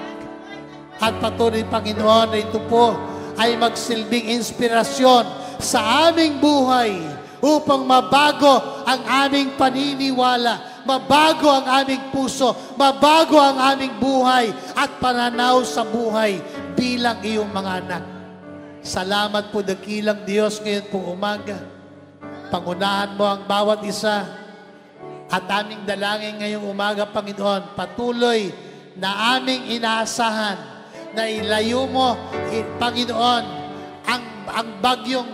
At patuloy, Panginoon, na ito po ay magsilbing inspirasyon sa aming buhay upang mabago ang aming paniniwala, mabago ang aming puso, mabago ang aming buhay at pananaw sa buhay bilang iyong mga anak. Salamat po, dakilang Diyos, ngayon po umaga. Pangunahan mo ang bawat isa at aming dalangin ngayong umaga, Panginoon, patuloy na aming inaasahan na ilayo mo, Panginoon, ang bagyong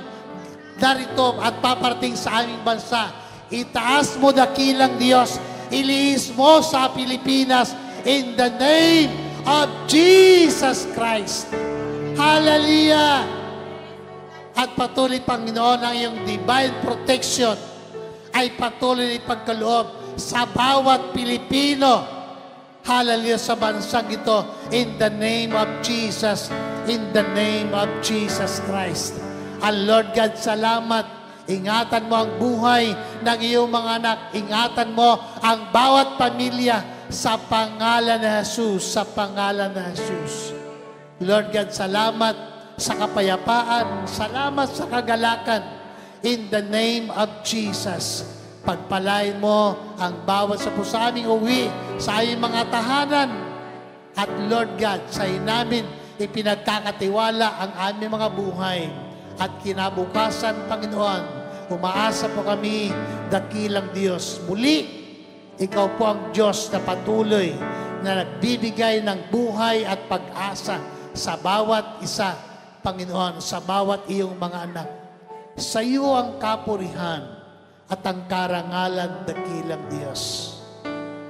narito at paparating sa aming bansa. Itaas mo, dakilang Diyos, iliis mo sa Pilipinas in the name of Jesus Christ. Hallelujah! At patuloy, Panginoon, ang iyong divine protection ay patuloy na ipagkaloob sa bawat Pilipino. Hallelujah, sa bansang ito, in the name of Jesus, in the name of Jesus Christ. And Lord God, salamat. Ingatan mo ang buhay ng iyong mga anak. Ingatan mo ang bawat pamilya sa pangalan ni Jesus, sa pangalan ni Jesus. Lord God, salamat sa kapayapaan, salamat sa kagalakan. In the name of Jesus, pagpalain mo ang bawat sa aming uwi, sa aming mga tahanan. At Lord God, sa namin ipinagkakatiwala ang aming mga buhay. At kinabukasan, Panginoon, umaasa po kami, dakilang Diyos. Muli, ikaw po ang Diyos na patuloy na nagbibigay ng buhay at pag-asa sa bawat isa, Panginoon, sa bawat iyong mga anak. Sa iyo ang kapurihan at ang karangalan, dakilang Diyos.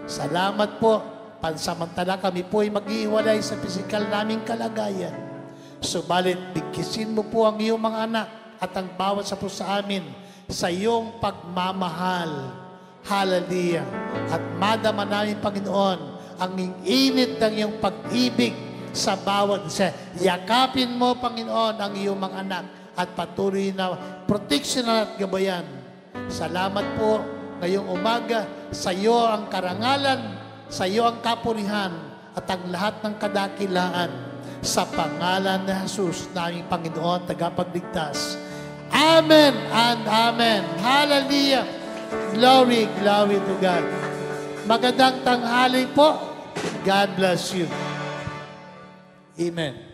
Salamat po. Pansamantala kami po ay mag-iwalay sa pisikal naming kalagayan. Subalit, bigkisin mo po ang iyong mga anak at ang bawat sa amin sa iyong pagmamahal. Hallelujah. At madama namin, Panginoon, ang init ng iyong pag-ibig sa bawat isa. Yakapin mo, Panginoon, ang iyong mga anak at patuloy na proteksyonan at gabayan. Salamat po ngayong umaga. Sa iyo ang karangalan, sa iyo ang kapurihan at ang lahat ng kadakilaan. Sa pangalan ni Jesus, naming Panginoon, tagapagligtas. Amen and amen. Hallelujah. Glory, glory to God. Magandang tanghali po. God bless you. Amen.